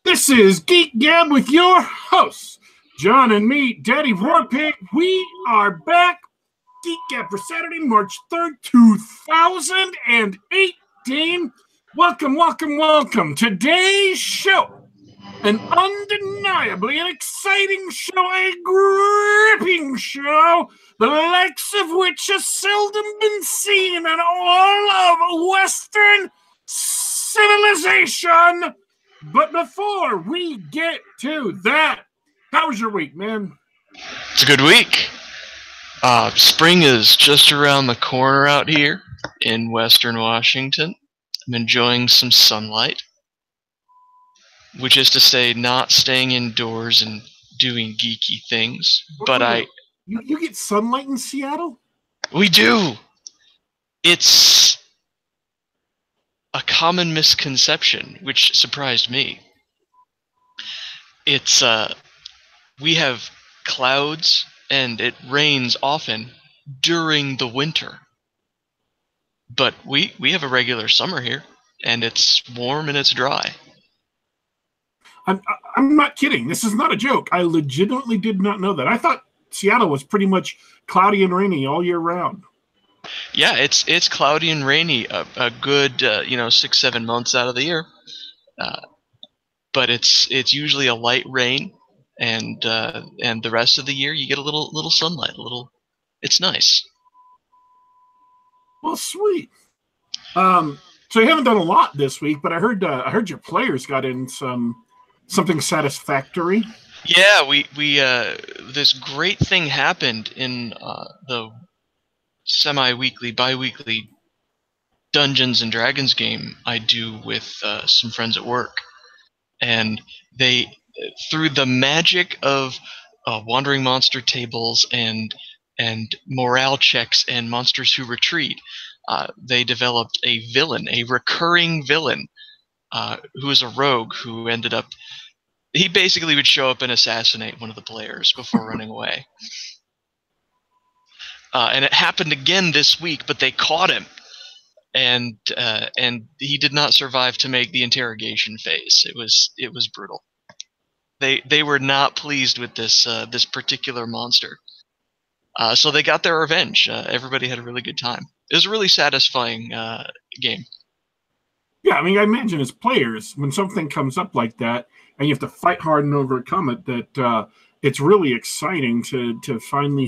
This is Geek Gab with your hosts, John and me, Daddy Warpig. We are back. Geek Gab for Saturday, March 3rd, 2018. Welcome, welcome, welcome. Today's show, an undeniably an exciting show, a gripping show, the likes of which has seldom been seen in all of Western civilization. But before we get to that, how was your week, man? It's a good week. Spring is just around the corner out here in Western Washington. I'm enjoying some sunlight, which is to say not staying indoors and doing geeky things. But You get sunlight in Seattle? We do. It's a common misconception, which surprised me. It's we have clouds and it rains often during the winter. But we have a regular summer here, and it's warm and it's dry. I'm not kidding. This is not a joke. I legitimately did not know that. I thought Seattle was pretty much cloudy and rainy all year round. Yeah, it's cloudy and rainy a good 6-7 months out of the year, but it's usually a light rain, and the rest of the year you get a little sunlight, it's nice. Well, sweet. So you haven't done a lot this week, but I heard your players got in something satisfactory. Yeah, we this great thing happened in the semi-weekly, bi-weekly Dungeons and Dragons game I do with some friends at work, and they, through the magic of wandering monster tables and morale checks and monsters who retreat, they developed a villain, a recurring villain, who is a rogue who ended up. He basically would show up and assassinate one of the players before running away. And it happened again this week, but they caught him, and he did not survive to make the interrogation phase. It was brutal. They were not pleased with this particular monster, so they got their revenge. Everybody had a really good time. It was a really satisfying game. Yeah, I mean, I imagine as players, when something comes up like that, and you have to fight hard and overcome it, that it's really exciting to finally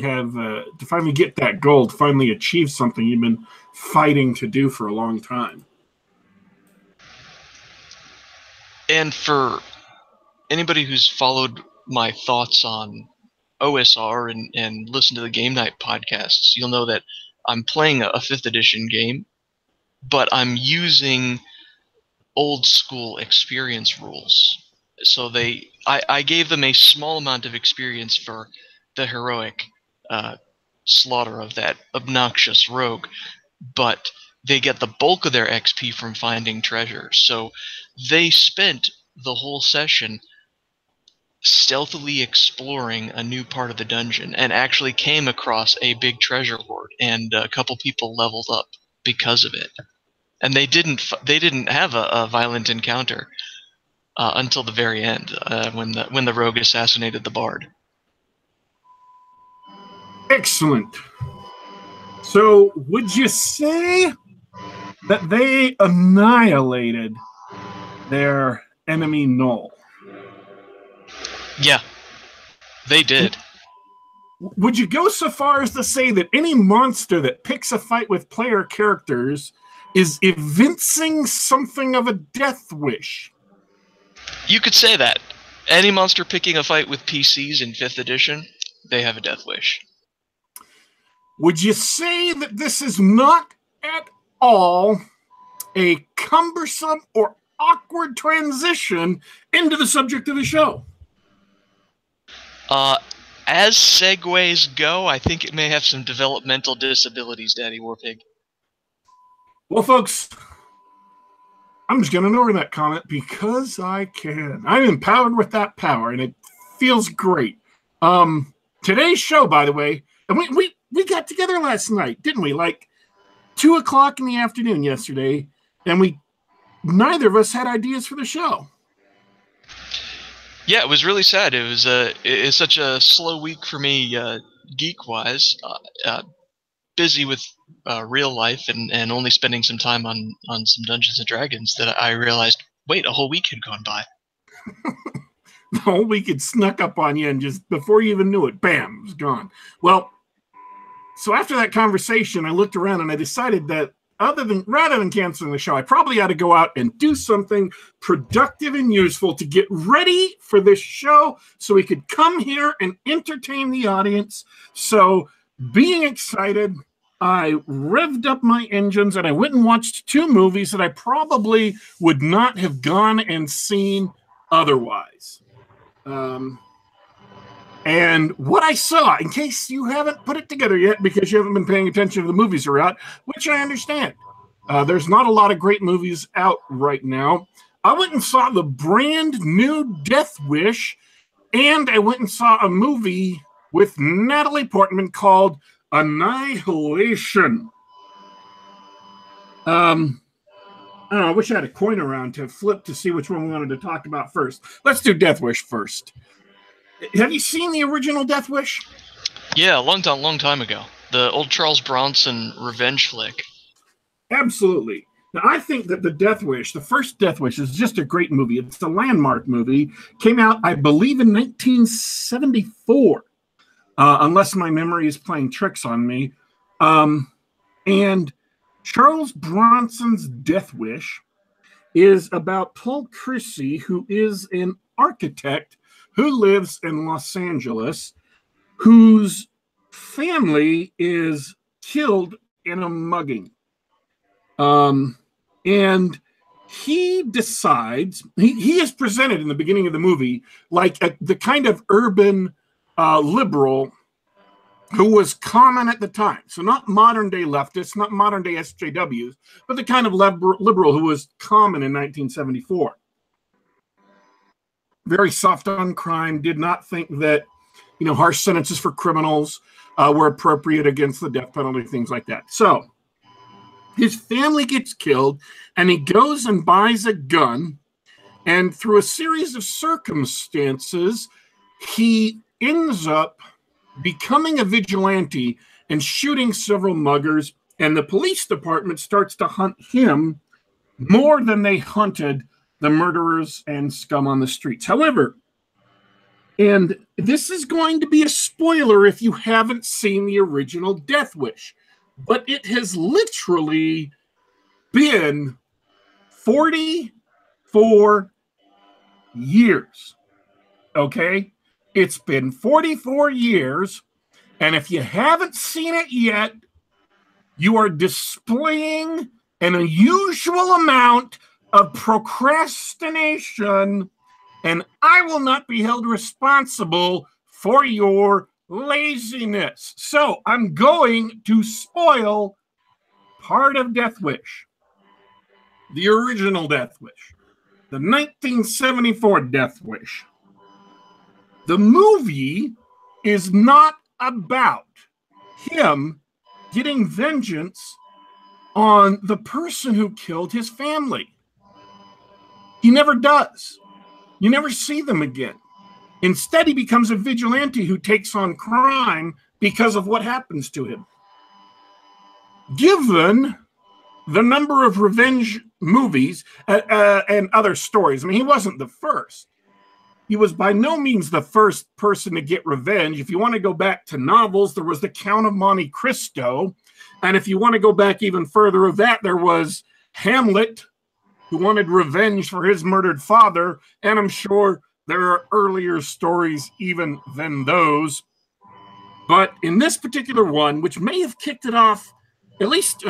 get that goal, to finally achieve something you've been fighting to do for a long time. And for anybody who's followed my thoughts on OSR and listened to the Game Night podcasts, you'll know that I'm playing a 5th edition game, but I'm using old school experience rules. So I gave them a small amount of experience for the heroic slaughter of that obnoxious rogue, but they get the bulk of their XP from finding treasures. So they spent the whole session stealthily exploring a new part of the dungeon and actually came across a big treasure hoard, and a couple people leveled up because of it. And they didn't have a violent encounter until the very end, when the rogue assassinated the bard. Excellent. So, would you say that they annihilated their enemy Null? Yeah, they did. Would you go so far as to say that any monster that picks a fight with player characters is evincing something of a death wish? You could say that. Any monster picking a fight with PCs in 5th edition, they have a death wish. Would you say that this is not at all a cumbersome or awkward transition into the subject of the show? As segues go, I think it may have some developmental disabilities, Daddy Warpig. Well, folks, I'm just going to ignore that comment because I can. I'm empowered with that power, and it feels great. Today's show, by the way, and we got together last night, didn't we? Like 2 o'clock in the afternoon yesterday, and neither of us had ideas for the show. Yeah, it was really sad. It's such a slow week for me, geek wise. Busy with real life and only spending some time on some Dungeons and Dragons that I realized, wait, a whole week had gone by. The whole week it snuck up on you, and just before you even knew it, bam, it was gone. Well, so after that conversation, I looked around and I decided that rather than canceling the show, I probably ought to go out and do something productive and useful to get ready for this show so we could come here and entertain the audience. So, being excited, I revved up my engines and I went and watched 2 movies that I probably would not have gone and seen otherwise. And what I saw, in case you haven't put it together yet because you haven't been paying attention to the movies are out, which I understand. There's not a lot of great movies out right now. I went and saw the brand new Death Wish, and I went and saw a movie with Natalie Portman called Annihilation. I don't know, I wish I had a coin around to flip to see which one we wanted to talk about first. Let's do Death Wish first. Have you seen the original Death Wish? Yeah, a long time ago. The old Charles Bronson revenge flick. Absolutely. Now, I think that the first Death Wish, is just a great movie. It's a landmark movie. Came out, I believe, in 1974, unless my memory is playing tricks on me. And Charles Bronson's Death Wish is about Paul Chrissy, who is an architect who lives in Los Angeles, whose family is killed in a mugging. And he decides, he is presented in the beginning of the movie like the kind of urban liberal who was common at the time. So not modern day leftists, not modern day SJWs, but the kind of liberal who was common in 1974. Very soft on crime, did not think that, harsh sentences for criminals were appropriate against the death penalty, things like that. So his family gets killed, and he goes and buys a gun, and through a series of circumstances, he ends up becoming a vigilante and shooting several muggers, and the police department starts to hunt him more than they hunted the murderers and scum on the streets. However, and this is going to be a spoiler if you haven't seen the original Death Wish, but it has literally been 44 years. Okay? It's been 44 years, and if you haven't seen it yet, you are displaying an unusual amount of procrastination, and I will not be held responsible for your laziness. So I'm going to spoil part of Death Wish, the original Death Wish, the 1974 Death Wish. The movie is not about him getting vengeance on the person who killed his family. He never does. You never see them again. Instead, he becomes a vigilante who takes on crime because of what happens to him. Given the number of revenge movies and other stories, I mean, he wasn't the first. He was by no means the first person to get revenge. If you want to go back to novels, there was The Count of Monte Cristo. And if you want to go back even further of that, there was Hamlet, who wanted revenge for his murdered father. And I'm sure there are earlier stories even than those. But in this particular one, which may have kicked it off, at least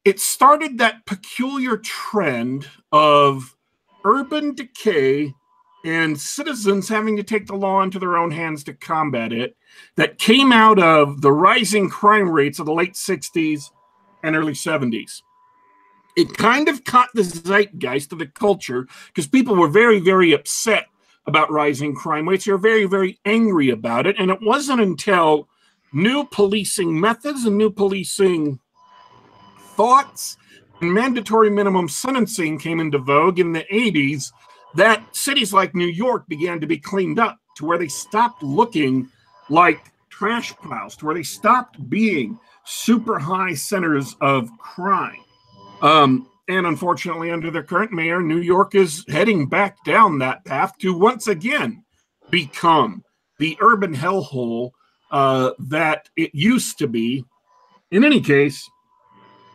it started that peculiar trend of urban decay and citizens having to take the law into their own hands to combat it, that came out of the rising crime rates of the late 60s and early 70s. It kind of caught the zeitgeist of the culture because people were very, very upset about rising crime rates. They were very, very angry about it. And it wasn't until new policing methods and new policing thoughts and mandatory minimum sentencing came into vogue in the 80s that cities like New York began to be cleaned up to where they stopped looking like trash piles, to where they stopped being super high centers of crime. And unfortunately, under their current mayor, New York is heading back down that path to once again become the urban hellhole that it used to be. In any case,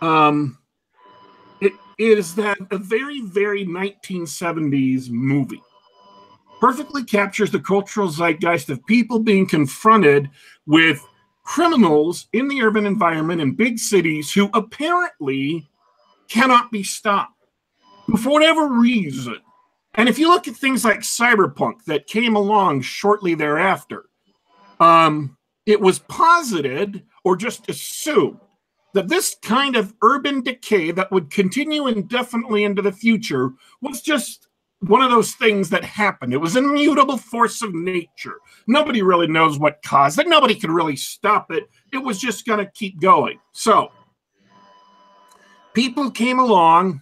it is that a very, very 1970s movie perfectly captures the cultural zeitgeist of people being confronted with criminals in the urban environment in big cities who apparently cannot be stopped for whatever reason. And if you look at things like Cyberpunk that came along shortly thereafter, it was posited or just assumed that this kind of urban decay that would continue indefinitely into the future was just one of those things that happened. It was an immutable force of nature. Nobody really knows what caused it. Nobody could really stop it. It was just going to keep going. So people came along,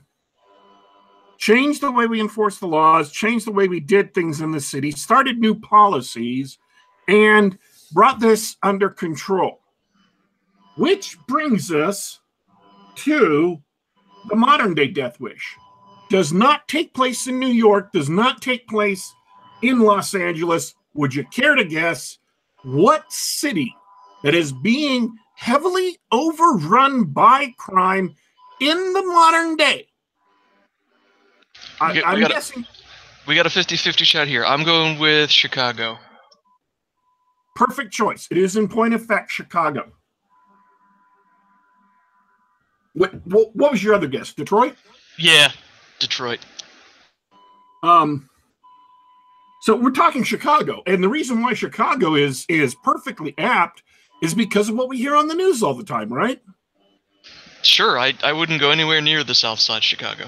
changed the way we enforced the laws, changed the way we did things in the city, started new policies, and brought this under control. Which brings us to the modern day Death Wish. Does not take place in New York, does not take place in Los Angeles. Would you care to guess what city that is being heavily overrun by crime in the modern day? I'm guessing. We got a 50-50 shot here. I'm going with Chicago. Perfect choice. It is in point of fact Chicago. What was your other guess? Detroit? Yeah, Detroit. So we're talking Chicago, and the reason why Chicago is perfectly apt is because of what we hear on the news all the time, right? Sure, I wouldn't go anywhere near the South Side Chicago.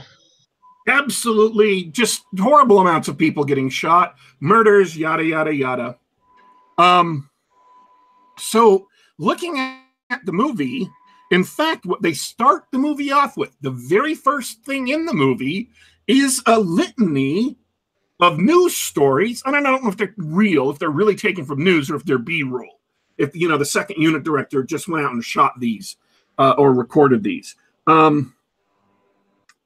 Absolutely, just horrible amounts of people getting shot, murders, yada yada yada. So looking at the movie, in fact, what they start the movie off with, the very first thing in the movie is a litany of news stories. And I don't know if they're real, if they're really taken from news, or if they're B-roll. If, the second unit director just went out and shot these or recorded these.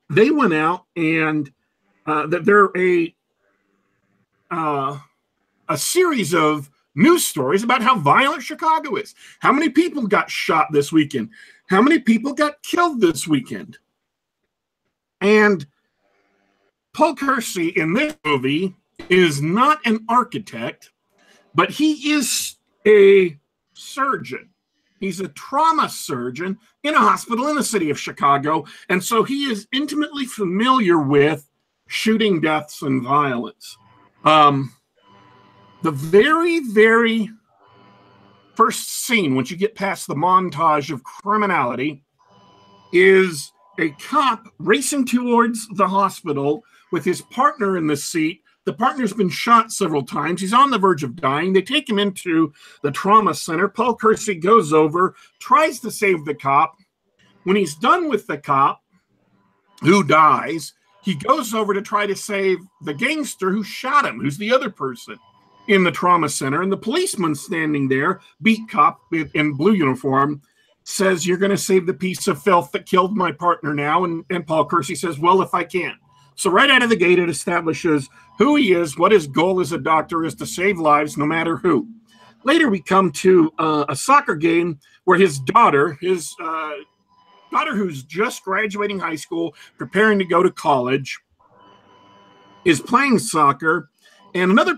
They went out and they're a series of news stories about how violent Chicago is. How many people got shot this weekend? How many people got killed this weekend? And Paul Kersey in this movie is not an architect, but he is a surgeon. He's a trauma surgeon in a hospital in the city of Chicago. And so he is intimately familiar with shooting deaths and violence. The very, very first scene, once you get past the montage of criminality, is a cop racing towards the hospital with his partner in the seat. The partner's been shot several times. He's on the verge of dying. They take him into the trauma center. Paul Kersey goes over, tries to save the cop. When he's done with the cop, who dies, he goes over to try to save the gangster who shot him, who's the other person in the trauma center. And the policeman standing there, beat cop in blue uniform, says, "You're going to save the piece of filth that killed my partner now." And Paul Kersey says, "Well, if I can." So right out of the gate, it establishes who he is, what his goal as a doctor is, to save lives no matter who. Later, we come to a soccer game where his daughter who's just graduating high school, preparing to go to college, is playing soccer. And another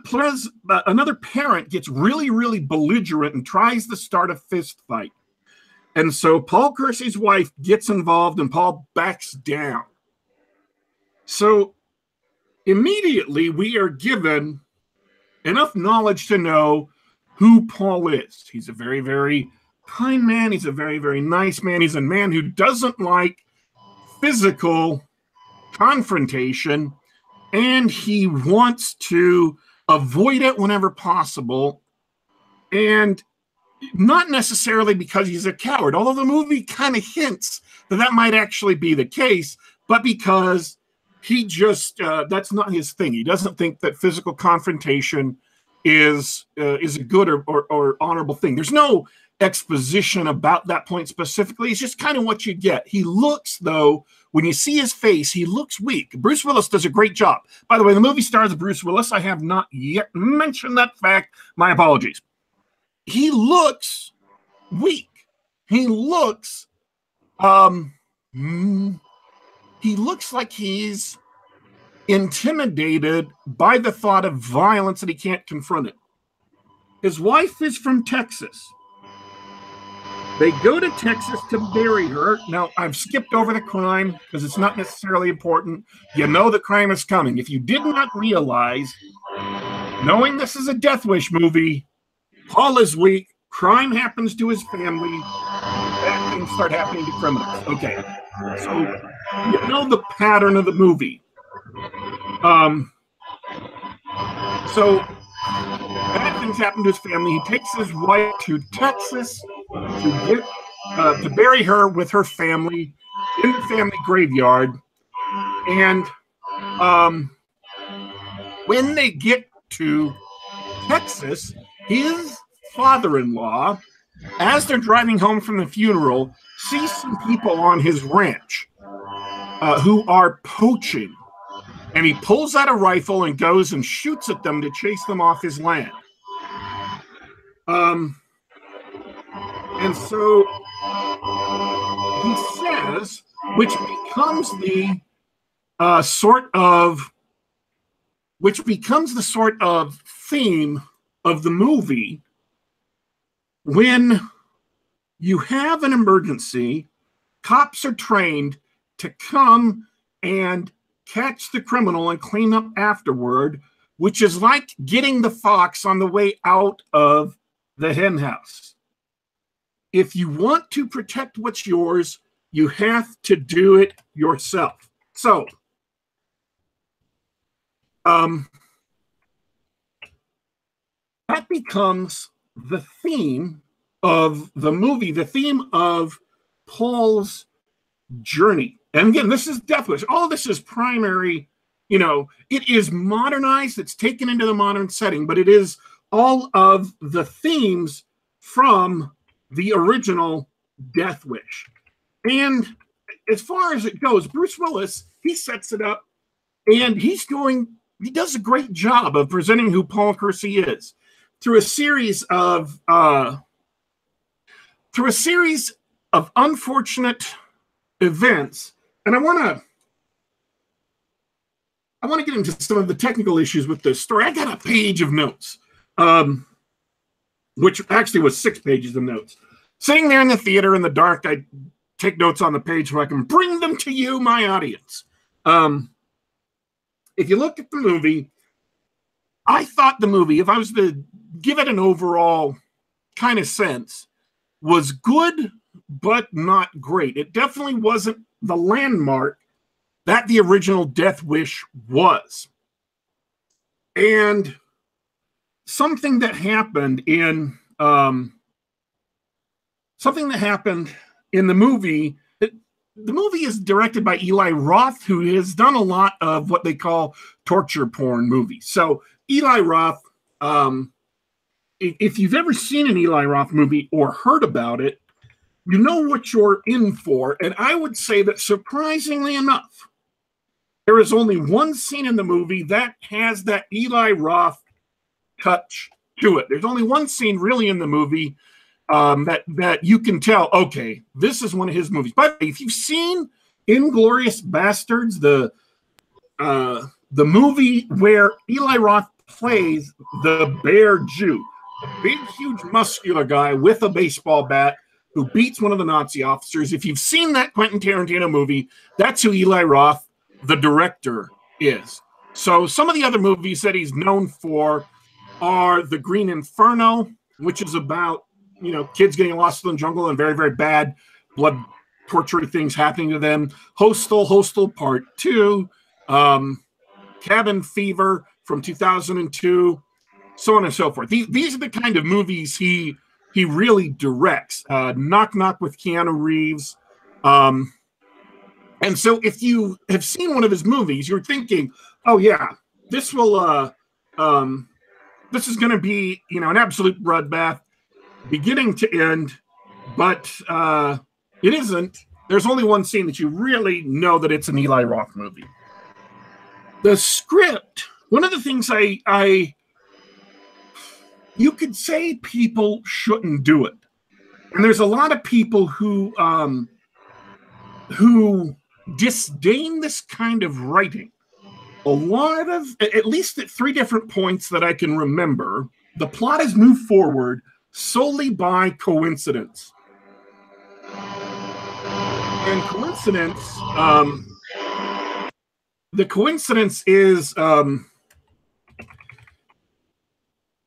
parent gets really, really belligerent and tries to start a fist fight. And so Paul Kersey's wife gets involved and Paul backs down. So immediately we are given enough knowledge to know who Paul is. He's a very, very kind man. He's a very, very nice man. He's a man who doesn't like physical confrontation, and he wants to avoid it whenever possible. And not necessarily because he's a coward, although the movie kind of hints that might actually be the case, but because he just that's not his thing. He doesn't think that physical confrontation is a good or honorable thing. There's no exposition about that point specifically. It's just kind of what you get. He looks, though, when you see his face, he looks weak. Bruce Willis does a great job. By the way, the movie stars Bruce Willis. I have not yet mentioned that fact. My apologies. He looks weak. He looks like he's intimidated by the thought of violence and he can't confront it. His wife is from Texas. They go to Texas to bury her. Now, I've skipped over the crime because it's not necessarily important. You know the crime is coming. If you did not realize, knowing this is a Death Wish movie, Paul is weak, crime happens to his family, bad things start happening to criminals. Okay, so you know the pattern of the movie. So bad things happen to his family. He takes his wife to Texas to bury her with her family in the family graveyard. And when they get to Texas, his father-in-law, as they're driving home from the funeral, sees some people on his ranch who are poaching. And he pulls out a rifle and goes and shoots at them to chase them off his land. And so he says, which becomes the sort of theme of the movie, when you have an emergency, cops are trained to come and catch the criminal and clean up afterward, which is like getting the fox on the way out of the hen house. If you want to protect what's yours, you have to do it yourself. So, that becomes the theme of the movie, the theme of Paul's journey. And again, this is Death Wish. All this is primary, it is modernized. It's taken into the modern setting, but it is all of the themes from the original Death Wish. And as far as it goes, Bruce Willis, he sets it up, and he does a great job of presenting who Paul Kersey is through a series of unfortunate events. And I want to get into some of the technical issues with this story. I got a page of notes, which actually was 6 pages of notes. Sitting there in the theater in the dark, I take notes on the page so I can bring them to you, my audience. If you look at the movie, I thought the movie, if I was to give it an overall kind of sense, was good, but not great. It definitely wasn't the landmark that the original Death Wish was. And something that happened in the movie, the movie is directed by Eli Roth, who has done a lot of what they call torture porn movies. So Eli Roth, if you've ever seen an Eli Roth movie or heard about it, you know what you're in for. And I would say that surprisingly enough, there is only one scene in the movie that has that Eli Roth touch to it. There's only one scene really in the movie that you can tell, okay, this is one of his movies. But if you've seen Inglourious Bastards, the movie where Eli Roth plays the Bear Jew, a big, huge, muscular guy with a baseball bat who beats one of the Nazi officers. If you've seen that Quentin Tarantino movie, that's who Eli Roth, the director, is. So some of the other movies that he's known for are The Green Inferno, which is about, kids getting lost in the jungle and very, very bad blood torture things happening to them. Hostel Part 2, Cabin Fever from 2002, so on and so forth. These are the kind of movies he really directs. Knock Knock with Keanu Reeves. And so if you have seen one of his movies, you're thinking, oh yeah, this will this is going to be, an absolute bloodbath beginning to end, but it isn't. There's only one scene that you really know that it's an Eli Roth movie. The script, one of the things you could say people shouldn't do it. And there's a lot of people who disdain this kind of writing. A lot of, at least at 3 different points that I can remember, the plot is moved forward solely by coincidence. And coincidence, the coincidence is, a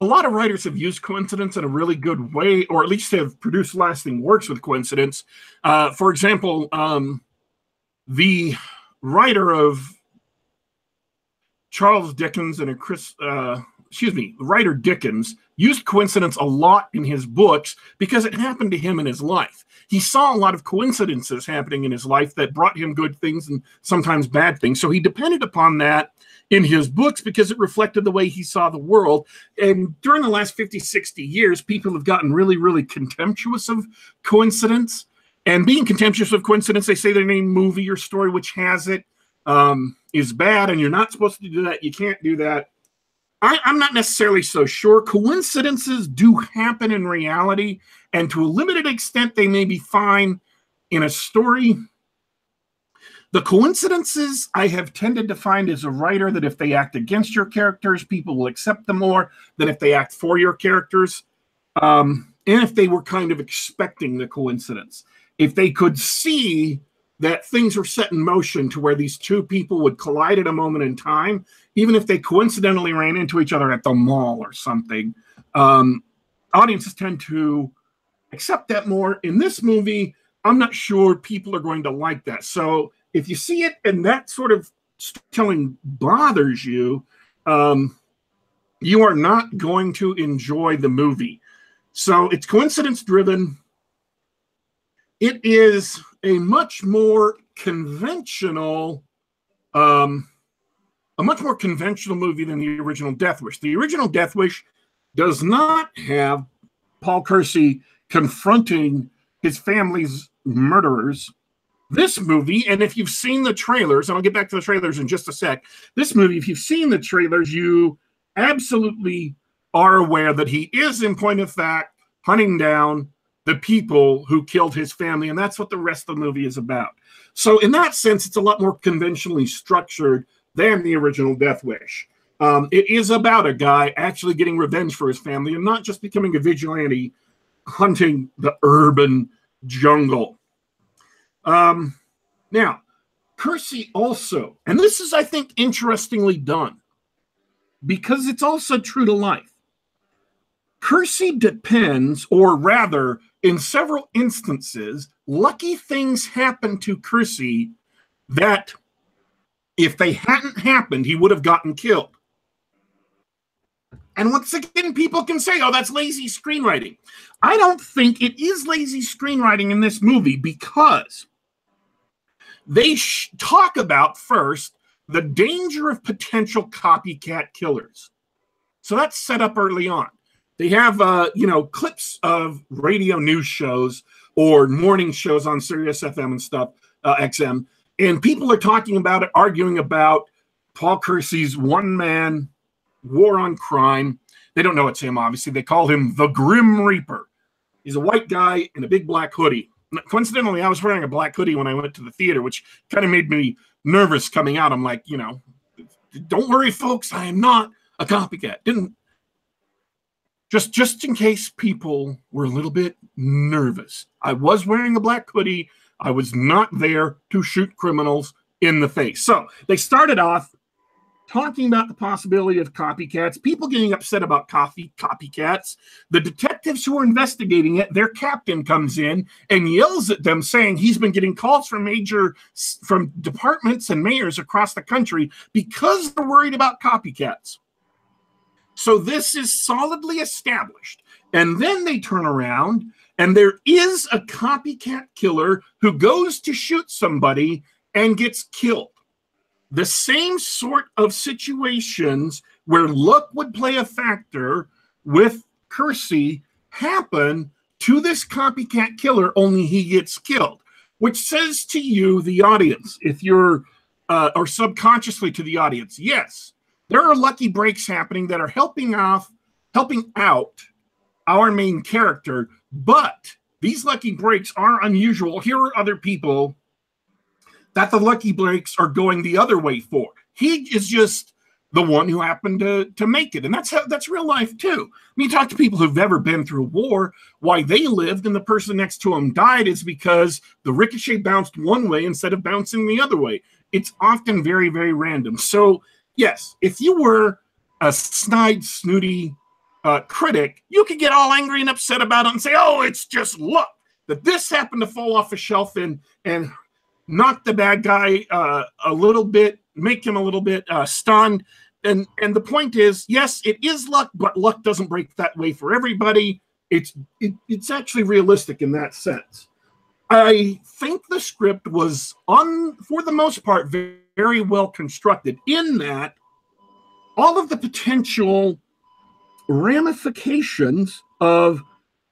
lot of writers have used coincidence in a really good way, or at least have produced lasting works with coincidence. For example, the writer of Charles Dickens and writer Dickens used coincidence a lot in his books because it happened to him in his life. He saw a lot of coincidences happening in his life that brought him good things and sometimes bad things. So he depended upon that in his books because it reflected the way he saw the world. And during the last 50, 60 years, people have gotten really, really contemptuous of coincidence. And being contemptuous of coincidence, they say that any movie or story which has it is bad, and you're not supposed to do that. You can't do that. I'm not necessarily so sure. Coincidences do happen in reality, and to a limited extent, they may be fine in a story. The coincidences I have tended to find as a writer that if they act against your characters, people will accept them more than if they act for your characters. And if they were kind of expecting the coincidence. If they could see that things were set in motion to where these 2 people would collide at a moment in time, even if they coincidentally ran into each other at the mall or something, audiences tend to accept that more. In this movie, I'm not sure people are going to like that. So if you see it and that sort of storytelling bothers you, you are not going to enjoy the movie. So it's coincidence driven. It is a much more conventional, movie than the original Death Wish. The original Death Wish does not have Paul Kersey confronting his family's murderers. This movie, and if you've seen the trailers, and I'll get back to the trailers in just a sec, this movie, if you've seen the trailers, you absolutely are aware that he is, in point of fact, hunting down the people who killed his family, and that's what the rest of the movie is about. So in that sense, it's a lot more conventionally structured than the original Death Wish. It is about a guy actually getting revenge for his family and not just becoming a vigilante hunting the urban jungle. Now, Kersey also, and this is, I think, interestingly done, because it's also true to life. Kersey depends, or rather, in several instances, lucky things happen to Kersey that if they hadn't happened, he would have gotten killed. And once again, people can say, oh, that's lazy screenwriting. I don't think it is lazy screenwriting in this movie because they talk about first the danger of potential copycat killers. So that's set up early on. They have, clips of radio news shows or morning shows on Sirius FM and stuff, XM, and people are talking about it, arguing about Paul Kersey's one-man war on crime. They don't know it's him, obviously. They call him the Grim Reaper. He's a white guy in a big black hoodie. Coincidentally, I was wearing a black hoodie when I went to the theater, which kind of made me nervous coming out. I'm like, don't worry, folks, I am not a copycat. Just in case people were a little bit nervous. I was wearing a black hoodie. I was not there to shoot criminals in the face. So they started off talking about the possibility of copycats, people getting upset about copycats. The detectives who are investigating it, their captain comes in and yells at them saying he's been getting calls from departments and mayors across the country because they're worried about copycats. So this is solidly established. And then they turn around and there is a copycat killer who goes to shoot somebody and gets killed. The same sort of situations where luck would play a factor with Kersey happen to this copycat killer, only he gets killed, which says to you, the audience, if you're, or subconsciously to the audience, yes, there are lucky breaks happening that are helping out our main character, but these lucky breaks are unusual. Here are other people that the lucky breaks are going the other way for. He is just the one who happened to make it. And that's real life too. When you talk to people who've never been through war, why they lived and the person next to them died is because the ricochet bounced one way instead of bouncing the other way. It's often very, very random. So yes, if you were a snide, snooty critic, you could get all angry and upset about it and say, oh, it's just luck that this happened to fall off a shelf and knock the bad guy a little bit, make him a little bit stunned. And the point is, yes, it is luck, but luck doesn't break that way for everybody. It's actually realistic in that sense. I think the script was, for the most part, very, very well constructed in that all of the potential ramifications of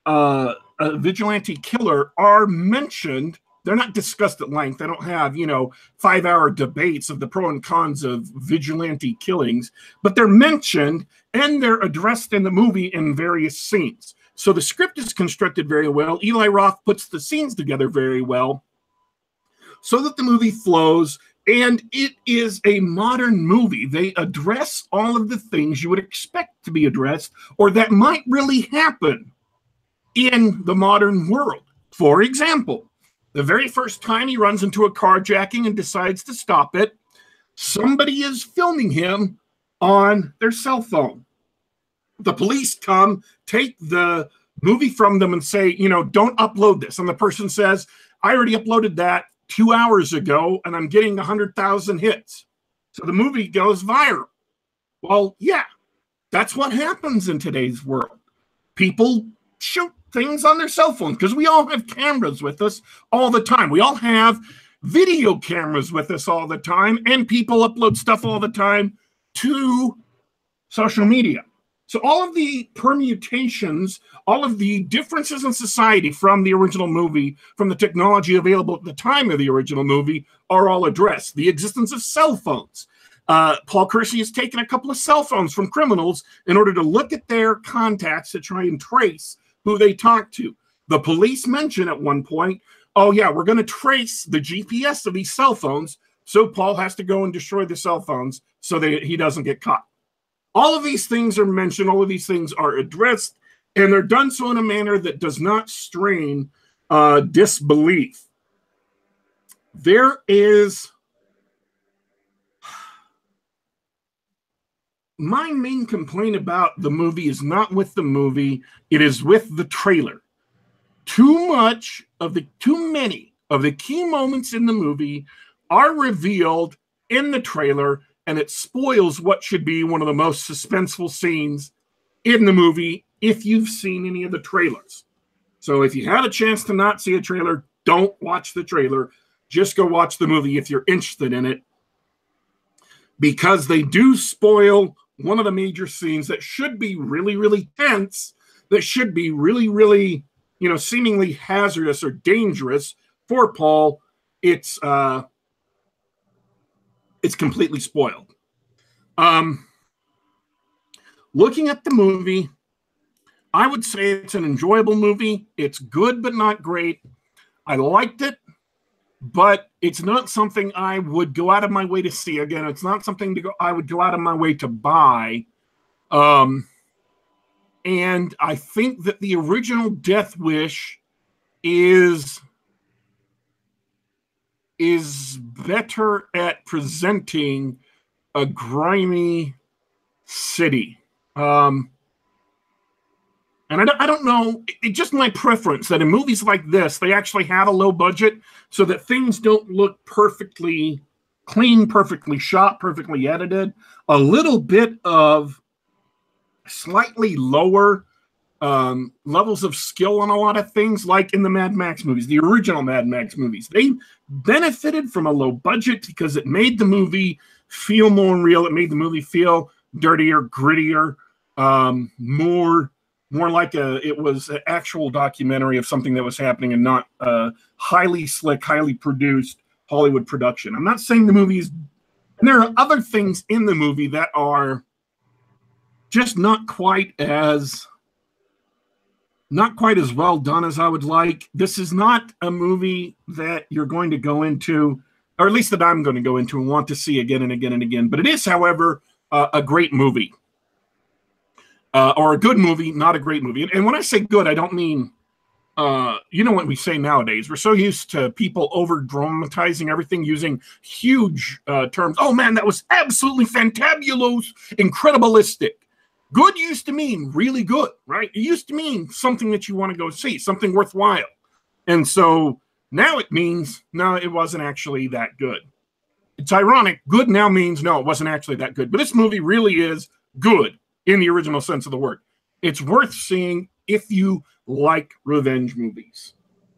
a vigilante killer are mentioned. They're not discussed at length. I don't have, 5-hour debates of the pro and cons of vigilante killings, but they're mentioned and they're addressed in the movie in various scenes. So the script is constructed very well. Eli Roth puts the scenes together very well so that the movie flows, and it is a modern movie. They address all of the things you would expect to be addressed or that might really happen in the modern world. For example, the very first time he runs into a carjacking and decides to stop it, somebody is filming him on their cell phone. The police come, take the movie from them and say, don't upload this. And the person says, I already uploaded that 2 hours ago and I'm getting 100,000 hits. So the movie goes viral. Well, yeah, that's what happens in today's world. People shoot things on their cell phones because we all have cameras with us all the time. We all have video cameras with us all the time, and people upload stuff all the time to social media. So all of the permutations, all of the differences in society from the original movie, from the technology available at the time of the original movie, are all addressed. The existence of cell phones. Paul Kersey has taken a couple of cell phones from criminals in order to look at their contacts to try and trace who they talk to. The police mention at one point, oh yeah, we're going to trace the GPS of these cell phones, so Paul has to go and destroy the cell phones so he doesn't get caught. All of these things are mentioned, all of these things are addressed, and they're done so in a manner that does not strain disbelief. There is... My main complaint about the movie is not with the movie, it is with the trailer. Too many of the key moments in the movie are revealed in the trailer, and it spoils what should be one of the most suspenseful scenes in the movie if you've seen any of the trailers. So if you had a chance to not see a trailer, don't watch the trailer. Just go watch the movie if you're interested in it, because they do spoil one of the major scenes that should be really, really tense, that should be really, really, seemingly hazardous or dangerous for Paul. It's completely spoiled. Looking at the movie, I would say it's an enjoyable movie. It's good, but not great. I liked it, but it's not something I would go out of my way to see again. It's not something I would go out of my way to buy. And I think that the original Death Wish is better at presenting a grimy city. And I don't know, it's just my preference that in movies like this, they actually have a low budget so that things don't look perfectly clean, perfectly shot, perfectly edited. A little bit of slightly lower levels of skill on a lot of things, like in the Mad Max movies, the original Mad Max movies. They benefited from a low budget because it made the movie feel more real. It made the movie feel dirtier, grittier, more like it was an actual documentary of something that was happening and not a highly slick, highly produced Hollywood production. I'm not saying the movie's, and there are other things in the movie that are just not quite as well done as I would like. This is not a movie that you're going to go into, or at least that I'm going to go into and want to see again and again and again. But it is, however, a great movie. Or a good movie, not a great movie. And when I say good, I don't mean, you know what we say nowadays. We're so used to people over-dramatizing everything, using huge terms. Oh, man, that was absolutely fantabulous, incredibilistic. Good used to mean really good, right? It used to mean something that you want to go see, something worthwhile. And so now it means, no, it wasn't actually that good. It's ironic. Good now means, no, it wasn't actually that good. But this movie really is good in the original sense of the word. It's worth seeing if you like revenge movies.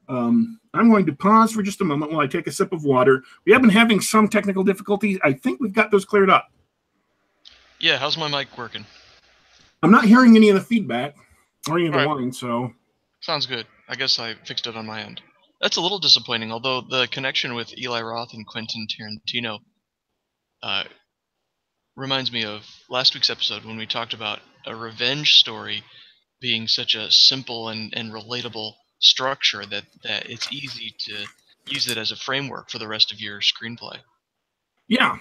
I'm going to pause for just a moment while I take a sip of water. We have been having some technical difficulties. I think we've got those cleared up. Yeah, how's my mic working? I'm not hearing any of the feedback or any of the whine, so... Sounds good. I guess I fixed it on my end. That's a little disappointing, although the connection with Eli Roth and Quentin Tarantino reminds me of last week's episode when we talked about a revenge story being such a simple and relatable structure that it's easy to use it as a framework for the rest of your screenplay. Yeah.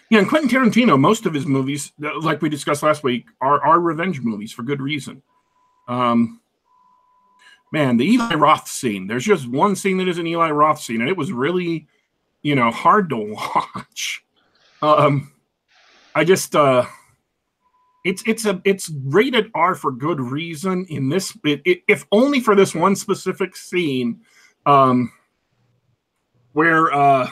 Yeah, and Quentin Tarantino, most of his movies, like we discussed last week, are revenge movies for good reason. Man, the Eli Roth scene, there's just one scene that is an Eli Roth scene, and it was really, hard to watch. It's rated R for good reason in this, if only for this one specific scene, where,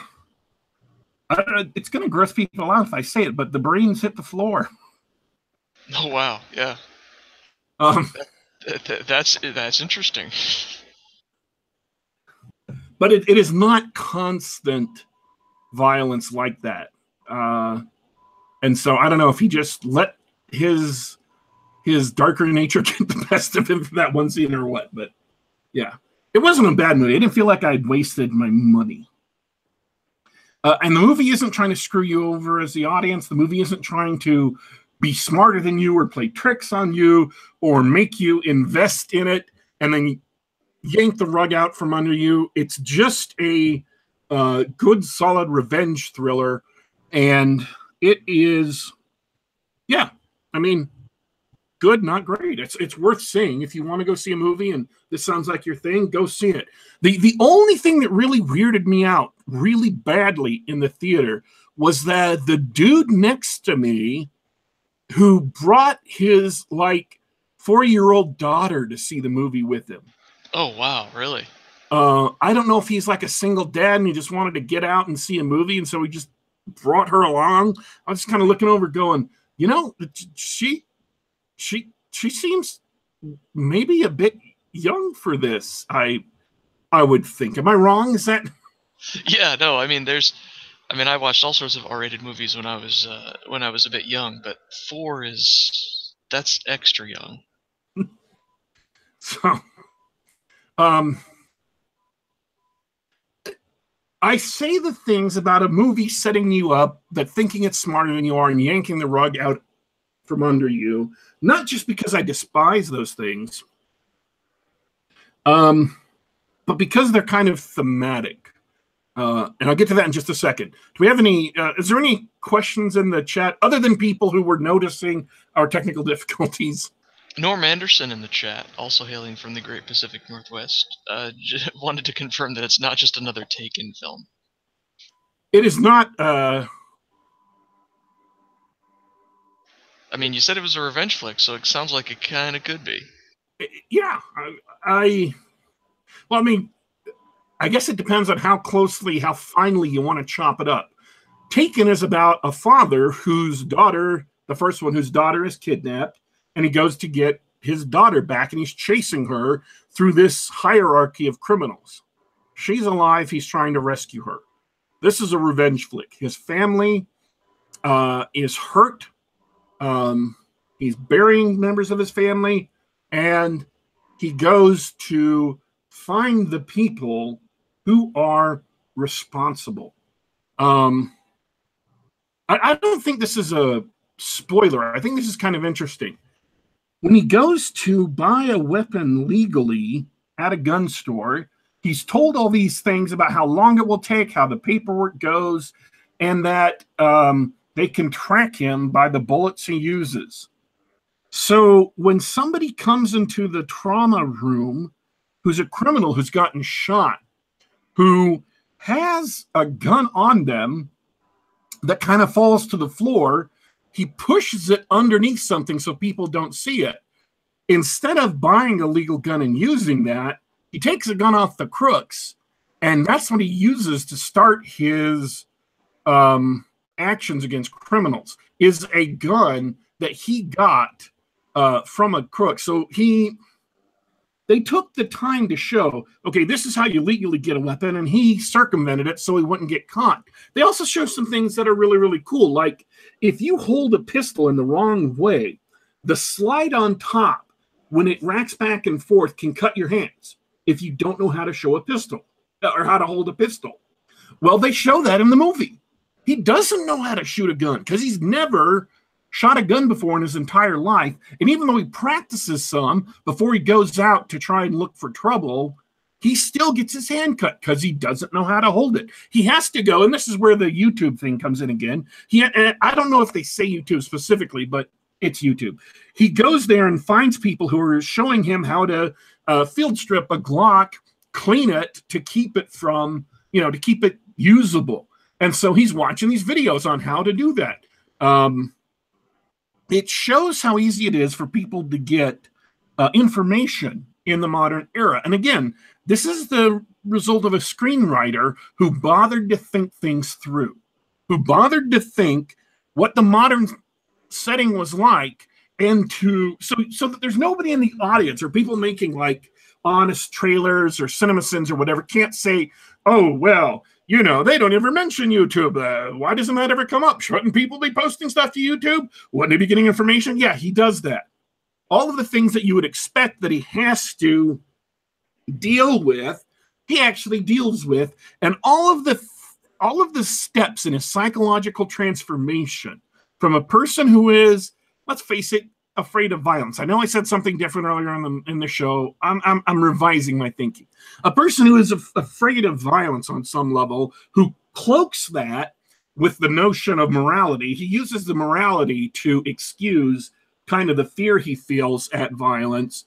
it's going to gross people out if I say it, but the brains hit the floor. Oh, wow. Yeah. That's interesting. But it is not constant violence like that. And so I don't know if he just let his darker nature get the best of him for that one scene or what. But yeah, it wasn't a bad movie. I didn't feel like I'd wasted my money. And the movie isn't trying to screw you over as the audience. The movie isn't trying to be smarter than you or play tricks on you or make you invest in it and then yank the rug out from under you. It's just a good, solid revenge thriller. And it is, yeah, I mean, good, not great. It's worth seeing. If you want to go see a movie and this sounds like your thing, go see it. The only thing that really weirded me out really badly in the theater was that the dude next to me who brought his 4-year-old daughter to see the movie with him. Oh, wow. Really? I don't know if he's like a single dad and he just wanted to get out and see a movie. And so he just brought her along. I was just kind of looking over going, she seems maybe a bit young for this. I would think. Am I wrong? Is that? Yeah, no. I mean, I watched all sorts of R-rated movies when I was a bit young, but 4 that's extra young. So, I say the things about a movie setting you up, that thinking it's smarter than you are and yanking the rug out from under you, not just because I despise those things, but because they're kind of thematic. And I'll get to that in just a second. Do we have any, is there any questions in the chat other than people who were noticing our technical difficulties? Norm Anderson in the chat, also hailing from the Great Pacific Northwest, wanted to confirm that it's not just another Taken film. It is not. I mean, you said it was a revenge flick, so it sounds like it kind of could be. Yeah, I guess it depends on how finely you want to chop it up. Taken is about a father whose daughter, the first one, whose daughter is kidnapped, and he goes to get his daughter back, and he's chasing her through this hierarchy of criminals. She's alive. He's trying to rescue her. This is a revenge flick. His family is hurt. He's burying members of his family, and he goes to find the people who are responsible. I don't think this is a spoiler. I think this is kind of interesting. When he goes to buy a weapon legally at a gun store, he's told all these things about how long it will take, how the paperwork goes, and that they can track him by the bullets he uses. So when somebody comes into the trauma room who's a criminal who's gotten shot, who has a gun on them that kind of falls to the floor, he pushes it underneath something so people don't see it. Instead of buying a legal gun and using that, he takes a gun off the crooks, and that's what he uses to start his actions against criminals, is a gun that he got from a crook. So they took the time to show, okay, this is how you legally get a weapon, and he circumvented it so he wouldn't get caught. They also show some things that are really, really cool. Like, if you hold a pistol in the wrong way, the slide on top, when it racks back and forth, can cut your hands if you don't know how to show a pistol or how to hold a pistol. Well, they show that in the movie. He doesn't know how to shoot a gun because he's never shot a gun before in his entire life. And even though he practices some before he goes out to try and look for trouble, he still gets his hand cut because he doesn't know how to hold it. He has to go, and this is where the YouTube thing comes in again. I don't know if they say YouTube specifically, but it's YouTube. He goes there and finds people who are showing him how to field strip a Glock, clean it to keep it from, to keep it usable. And so he's watching these videos on how to do that. It shows how easy it is for people to get information in the modern era. And again, this is the result of a screenwriter who bothered to think things through, who bothered to think what the modern setting was like, and so that there's nobody in the audience or people making like honest trailers or CinemaSins or whatever can't say, oh, well, they don't ever mention YouTube. Why doesn't that ever come up? Shouldn't people be posting stuff to YouTube? Wouldn't they be getting information? Yeah, he does that. All of the things that you would expect that he has to deal with, he actually deals with. And all of the steps in his psychological transformation from a person who is, let's face it, afraid of violence. I know I said something different earlier in the show. I'm revising my thinking. A person who is afraid of violence on some level, who cloaks that with the notion of morality. He uses the morality to excuse kind of the fear he feels at violence.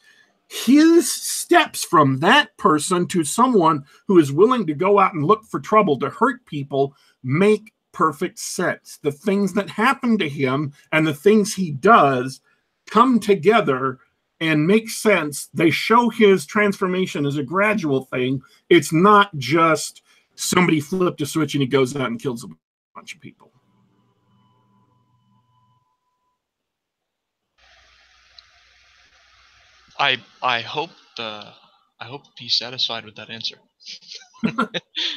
His steps from that person to someone who is willing to go out and look for trouble to hurt people make perfect sense. The things that happen to him and the things he does come together and make sense. They show his transformation as a gradual thing. It's not just somebody flipped a switch and he goes out and kills a bunch of people. I hope he's satisfied with that answer.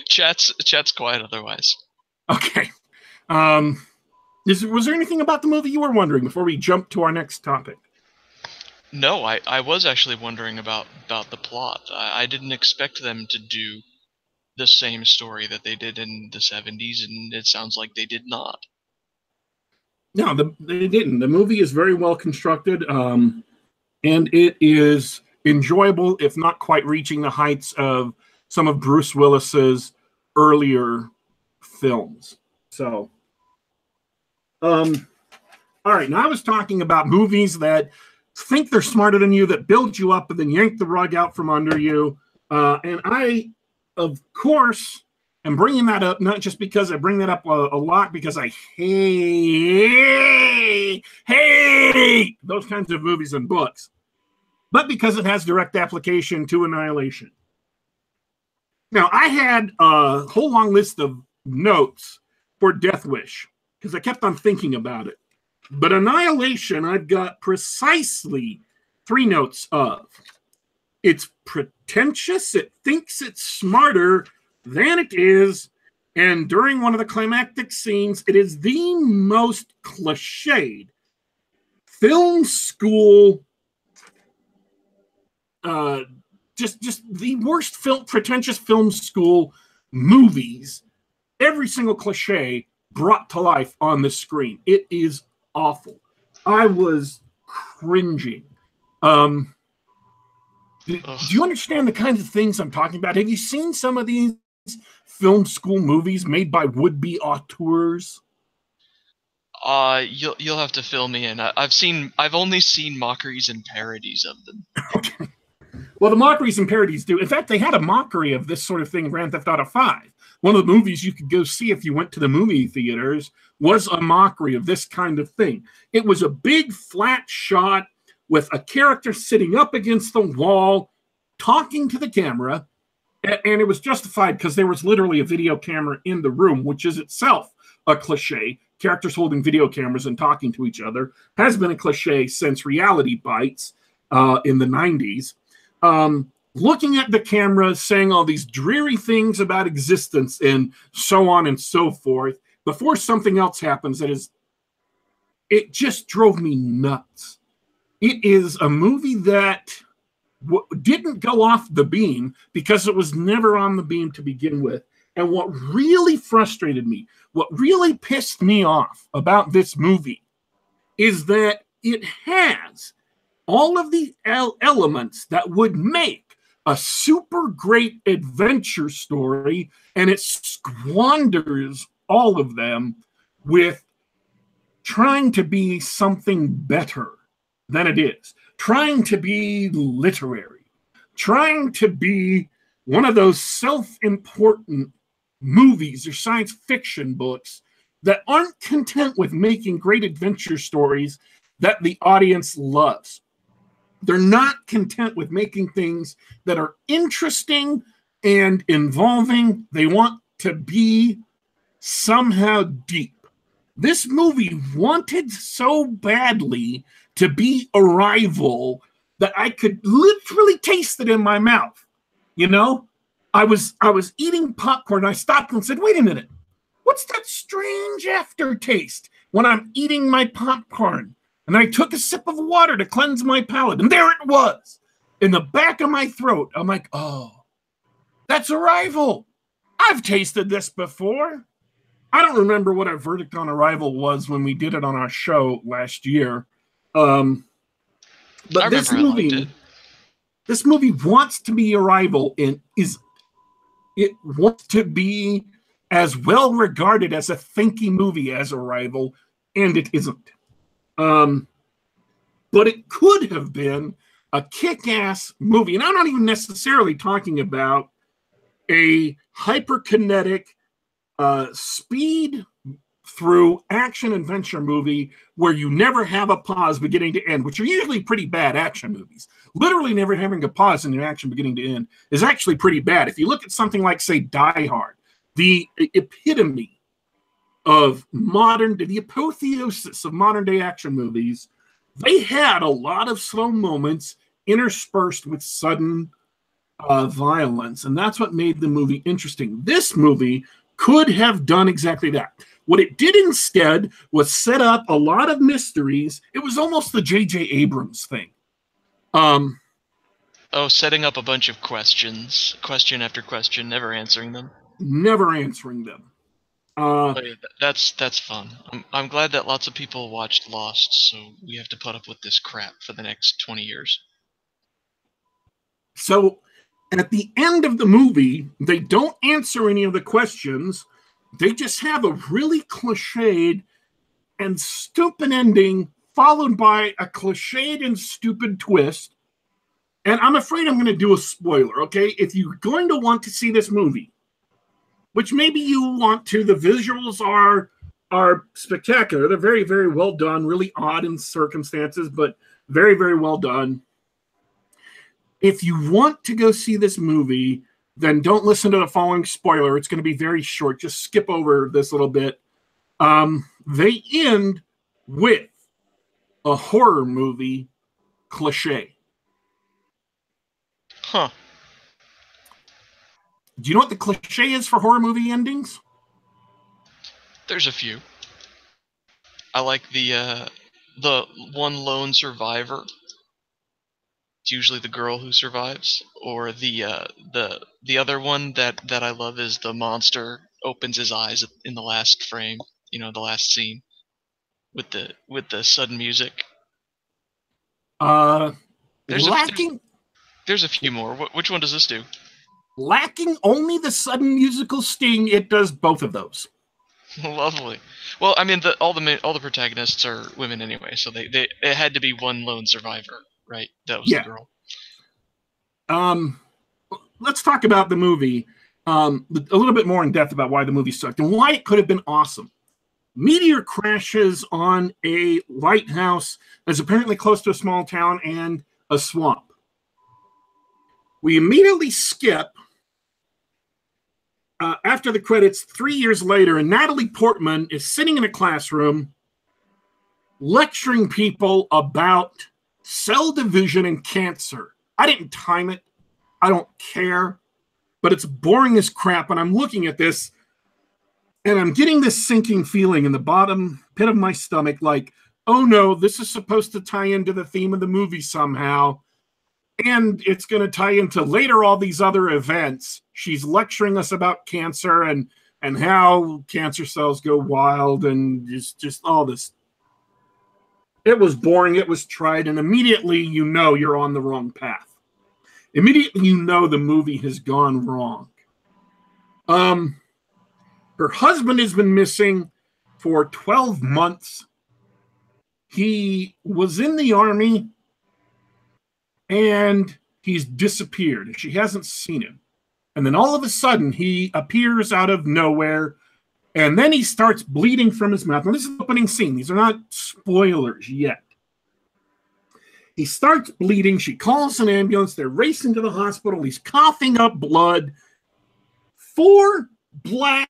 Chat's quiet otherwise. Okay. Was there anything about the movie you were wondering before we jump to our next topic? No, I was actually wondering about the plot. I didn't expect them to do the same story that they did in the 70s, and it sounds like they did not. No, they didn't. The movie is very well constructed, and it is enjoyable, if not quite reaching the heights of some of Bruce Willis's earlier films. So, all right. Now I was talking about movies that think they're smarter than you, that build you up and then yank the rug out from under you. And I, of course, am bringing that up, not just because I bring that up a lot, because I hate those kinds of movies and books, but because it has direct application to Annihilation. Now, I had a whole long list of notes for Death Wish because I kept on thinking about it. But Annihilation, I've got precisely 3 notes of. It's pretentious. It thinks it's smarter than it is. And during one of the climactic scenes, it is the most cliched film school, just the worst pretentious film school movies. Every single cliche brought to life on the screen. It is awful. I was cringing. Do you understand the kinds of things I'm talking about? Have you seen some of these film school movies made by would-be auteurs? You'll have to fill me in. I've only seen mockeries and parodies of them. Okay. Well, the mockeries and parodies do. In fact, they had a mockery of this sort of thing in Grand Theft Auto 5. One of the movies you could go see if you went to the movie theaters was a mockery of this kind of thing. It was a big flat shot with a character sitting up against the wall, talking to the camera, and it was justified because there was literally a video camera in the room, which is itself a cliche. Characters holding video cameras and talking to each other has been a cliche since Reality Bites in the 90s. Looking at the camera, saying all these dreary things about existence and so on and so forth, before something else happens it just drove me nuts. It is a movie that didn't go off the beam because it was never on the beam to begin with. And what really frustrated me, what really pissed me off about this movie is that it has all of the elements that would make a super great adventure story, and it squanders all of them with trying to be something better than it is, trying to be literary, trying to be one of those self-important movies or science fiction books that aren't content with making great adventure stories that the audience loves. They're not content with making things that are interesting and involving. They want to be somehow deep. This movie wanted so badly to be Arrival that I could literally taste it in my mouth. You know, I was eating popcorn and I stopped and said, wait a minute, what's that strange aftertaste when I'm eating my popcorn? And I took a sip of water to cleanse my palate, and there it was in the back of my throat. I'm like, oh, that's Arrival. I've tasted this before. I don't remember what our verdict on Arrival was when we did it on our show last year. But this movie wants to be Arrival, and it wants to be as well regarded as a thinky movie as Arrival, and it isn't. But it could have been a kick-ass movie, and I'm not even necessarily talking about a hyperkinetic speed through action adventure movie where you never have a pause beginning to end, which are usually pretty bad action movies. Literally never having a pause in your action beginning to end is actually pretty bad. If you look at something like, say, Die Hard, the epitome of the apotheosis of modern day action movies, they had a lot of slow moments interspersed with sudden violence, and that's what made the movie interesting. This movie could have done exactly that. What it did instead was set up a lot of mysteries. It was almost the J.J. Abrams thing. Setting up a bunch of questions, question after question, never answering them. Never answering them. That's fun. I'm glad that lots of people watched Lost, so we have to put up with this crap for the next 20 years. So at the end of the movie, they don't answer any of the questions. They just have a really cliched and stupid ending followed by a cliched and stupid twist. And I'm afraid I'm going to do a spoiler, okay? If you're going to want to see this movie, which maybe you want to, the visuals are spectacular. They're very, very well done, really odd in circumstances, but very, very well done. If you want to go see this movie, then don't listen to the following spoiler. It's going to be very short. Just skip over this little bit. They end with a horror movie cliche. Huh. Do you know what the cliche is for horror movie endings? There's a few. I like the one lone survivor. It's usually the girl who survives, or the other one that I love is the monster opens his eyes in the last frame. You know, the last scene with the sudden music. Uh, There's a lacking there's a few more. Which one does this do? lacking only the sudden musical sting. It does both of those. Lovely. Well, I mean, all the protagonists are women anyway, so they it had to be one lone survivor, right? That was the Yeah. girl. Um, let's talk about the movie a little bit more in depth about why the movie sucked and why it could have been awesome. Meteor crashes on a lighthouse that's apparently close to a small town and a swamp. We immediately skip after the credits 3 years later, and Natalie Portman is sitting in a classroom lecturing people about cell division and cancer. I didn't time it. I don't care. But it's boring as crap. And I'm looking at this and I'm getting this sinking feeling in the bottom pit of my stomach like, oh no, this is supposed to tie into the theme of the movie somehow. And it's going to tie into later all these other events. She's lecturing us about cancer and how cancer cells go wild and just all this. It was boring. It was tried. And immediately you know you're on the wrong path. Immediately you know the movie has gone wrong. Her husband has been missing for 12 months. He was in the army and he's disappeared. She hasn't seen him. And then all of a sudden he appears out of nowhere and then he starts bleeding from his mouth. Now, this is the opening scene. These are not spoilers yet. He starts bleeding. She calls an ambulance. They're racing to the hospital. He's coughing up blood. 4 black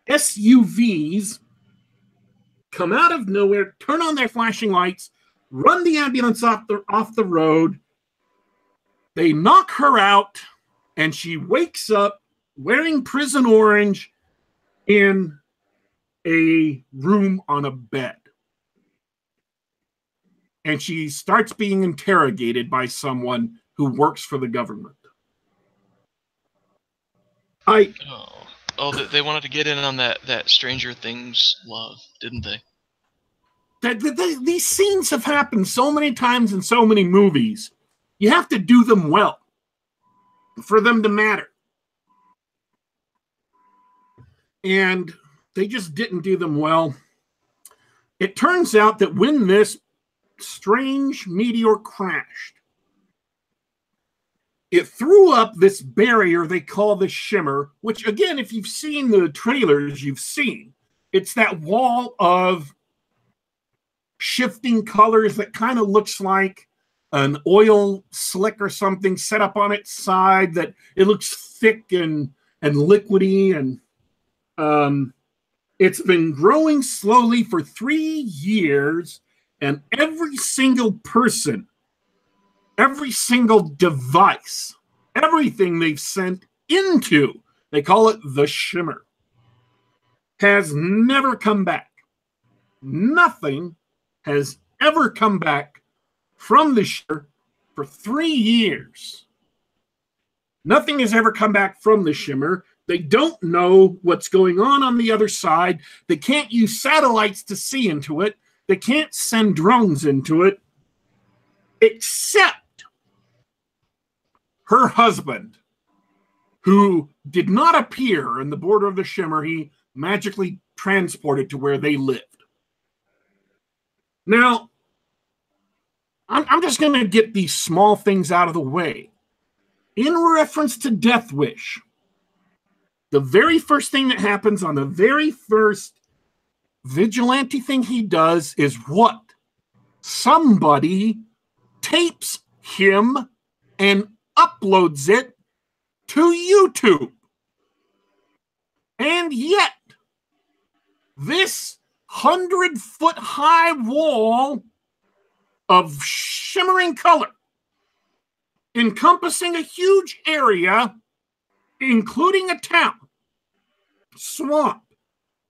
SUVs come out of nowhere, turn on their flashing lights, run the ambulance off the road. They knock her out, and she wakes up wearing prison orange in a room on a bed. And she starts being interrogated by someone who works for the government. They wanted to get in on that Stranger Things love, didn't they? These scenes have happened so many times in so many movies. You have to do them well for them to matter. And they just didn't do them well. It turns out that when this strange meteor crashed, it threw up this barrier they call the shimmer, which, again, if you've seen the trailers, you've seen. It's that wall of shifting colors that kind of looks like an oil slick or something set up on its side, that it looks thick and liquidy. And it's been growing slowly for 3 years, and every single person, every single device, everything they've sent into, they call it the shimmer, has never come back. Nothing has ever come back from the shimmer for 3 years. Nothing has ever come back from the shimmer. They don't know what's going on the other side. They can't use satellites to see into it. They can't send drones into it, except her husband, who did not appear in the border of the shimmer. He magically transported to where they lived. Now, I'm just going to get these small things out of the way. In reference to Death Wish, the very first thing that happens on the very first vigilante thing he does is what? Somebody tapes him and uploads it to YouTube. And yet, this 100-foot high wall of shimmering color encompassing a huge area, including a town, swamp,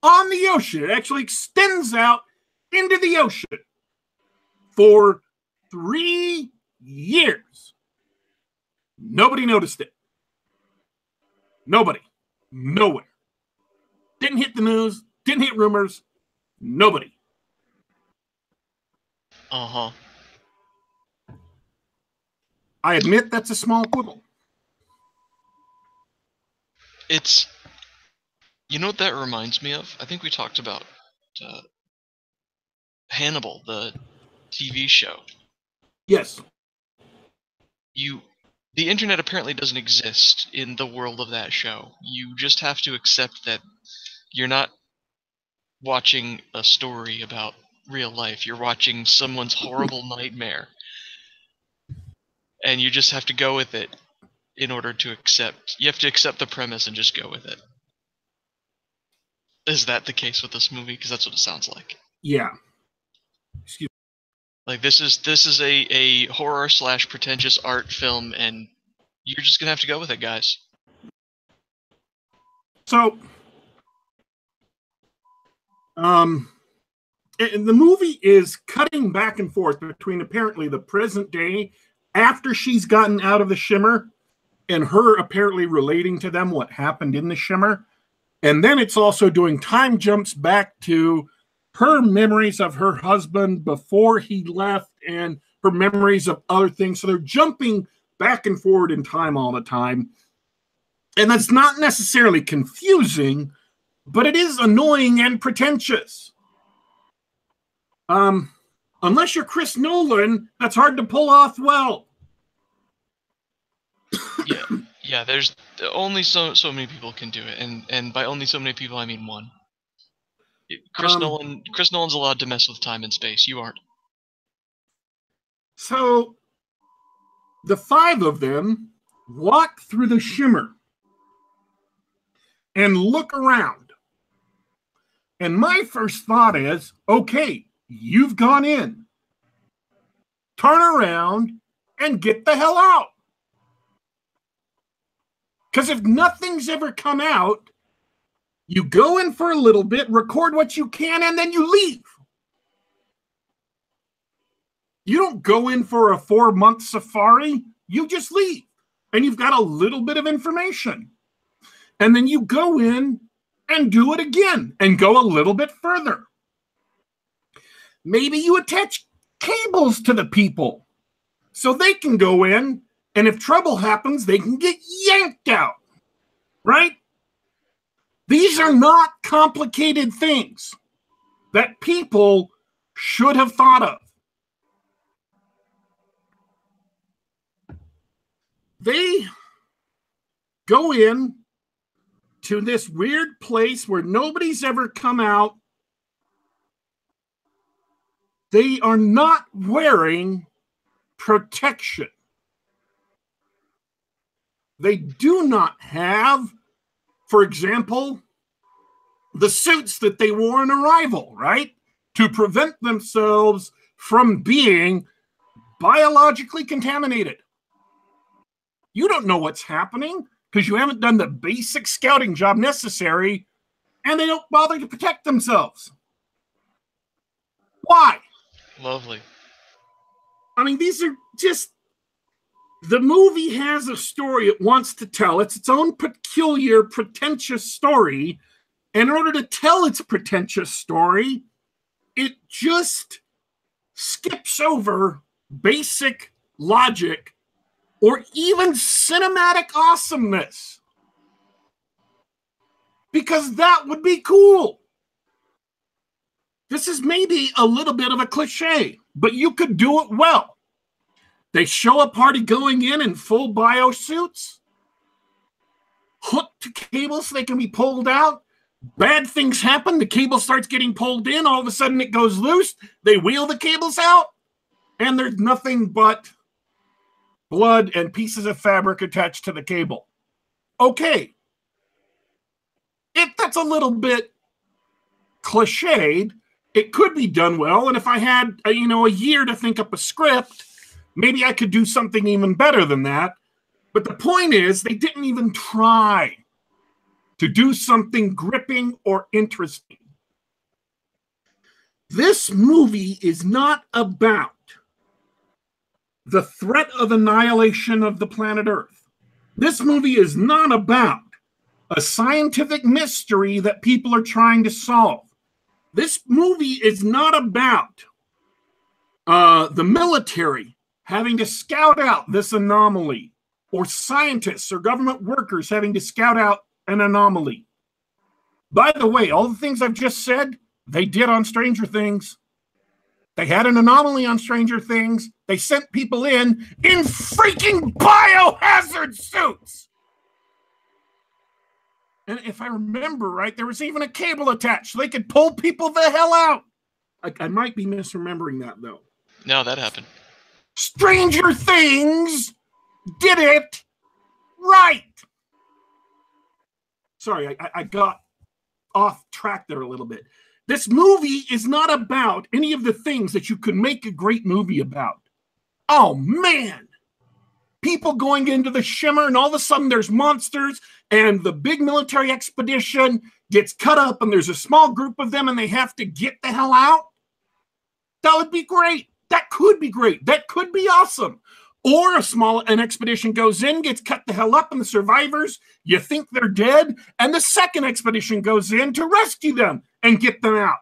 on the ocean. It actually extends out into the ocean for 3 years. Nobody noticed it. Nobody. Nowhere. Didn't hit the news. Didn't hit rumors. Nobody. Uh-huh. I admit that's a small quibble. It's... You know what that reminds me of? I think we talked about Hannibal, the TV show. Yes. The internet apparently doesn't exist in the world of that show. You just have to accept that you're not watching a story about real life. You're watching someone's horrible nightmare. And you just have to go with it in order to accept. You have to accept the premise and just go with it. Is that the case with this movie? Because that's what it sounds like. Yeah. Excuse me. Like, this is a horror / pretentious art film, and you're just gonna have to go with it, guys. So, the movie is cutting back and forth between apparently the present day, after she's gotten out of the shimmer, and her apparently relating to them what happened in the shimmer. And then it's also doing time jumps back to her memories of her husband before he left and her memories of other things. So they're jumping back and forward in time all the time. And that's not necessarily confusing, but it is annoying and pretentious. Unless you're Chris Nolan, that's hard to pull off well. Yeah. There's only so many people can do it, and by only so many people, I mean one. Chris Nolan's allowed to mess with time and space. You aren't. So the 5 of them walk through the shimmer and look around. And my first thought is, okay, you've gone in. Turn around and get the hell out. Because if nothing's ever come out, you go in for a little bit, record what you can, and then you leave. You don't go in for a 4-month safari. You just leave. And you've got a little bit of information. And then you go in and do it again and go a little bit further. Maybe you attach cables to the people so they can go in, and if trouble happens, they can get yanked out, right? These are not complicated things that people should have thought of. They go in to this weird place where nobody's ever come out. They are not wearing protection. They do not have, for example, the suits that they wore on arrival, right? To prevent themselves from being biologically contaminated. You don't know what's happening because you haven't done the basic scouting job necessary, and they don't bother to protect themselves. Why? Lovely. I mean, these are just... The movie has a story it wants to tell. It's its own peculiar, pretentious story. And in order to tell its pretentious story, it just skips over basic logic or even cinematic awesomeness. Because that would be cool. This is maybe a little bit of a cliche, but you could do it well. They show a party going in full bio suits, hooked to cables so they can be pulled out. Bad things happen. The cable starts getting pulled in. All of a sudden it goes loose. They wheel the cables out, and there's nothing but blood and pieces of fabric attached to the cable. Okay. If that's a little bit cliched, it could be done well. And if I had, a year to think up a script, Maybe I could do something even better than that. But the point is, they didn't even try to do something gripping or interesting. This movie is not about the threat of annihilation of the planet Earth. This movie is not about a scientific mystery that people are trying to solve. This movie is not about the military having to scout out this anomaly, or scientists or government workers having to scout out an anomaly. By the way, all the things I've just said, they did on Stranger Things. They had an anomaly on Stranger Things. They sent people in freaking biohazard suits. And if I remember right, there was even a cable attached so they could pull people the hell out. I might be misremembering that, though. No, that happened. Stranger Things did it right. Sorry, I got off track there a little bit. This movie is not about any of the things that you could make a great movie about. Oh, man. People going into the Shimmer, and all of a sudden there's monsters, and the big military expedition gets cut up, and there's a small group of them, and they have to get the hell out. That would be great. That could be great. That could be awesome. Or an expedition goes in, gets cut the hell up, and the survivors, you think they're dead, and the second expedition goes in to rescue them and get them out.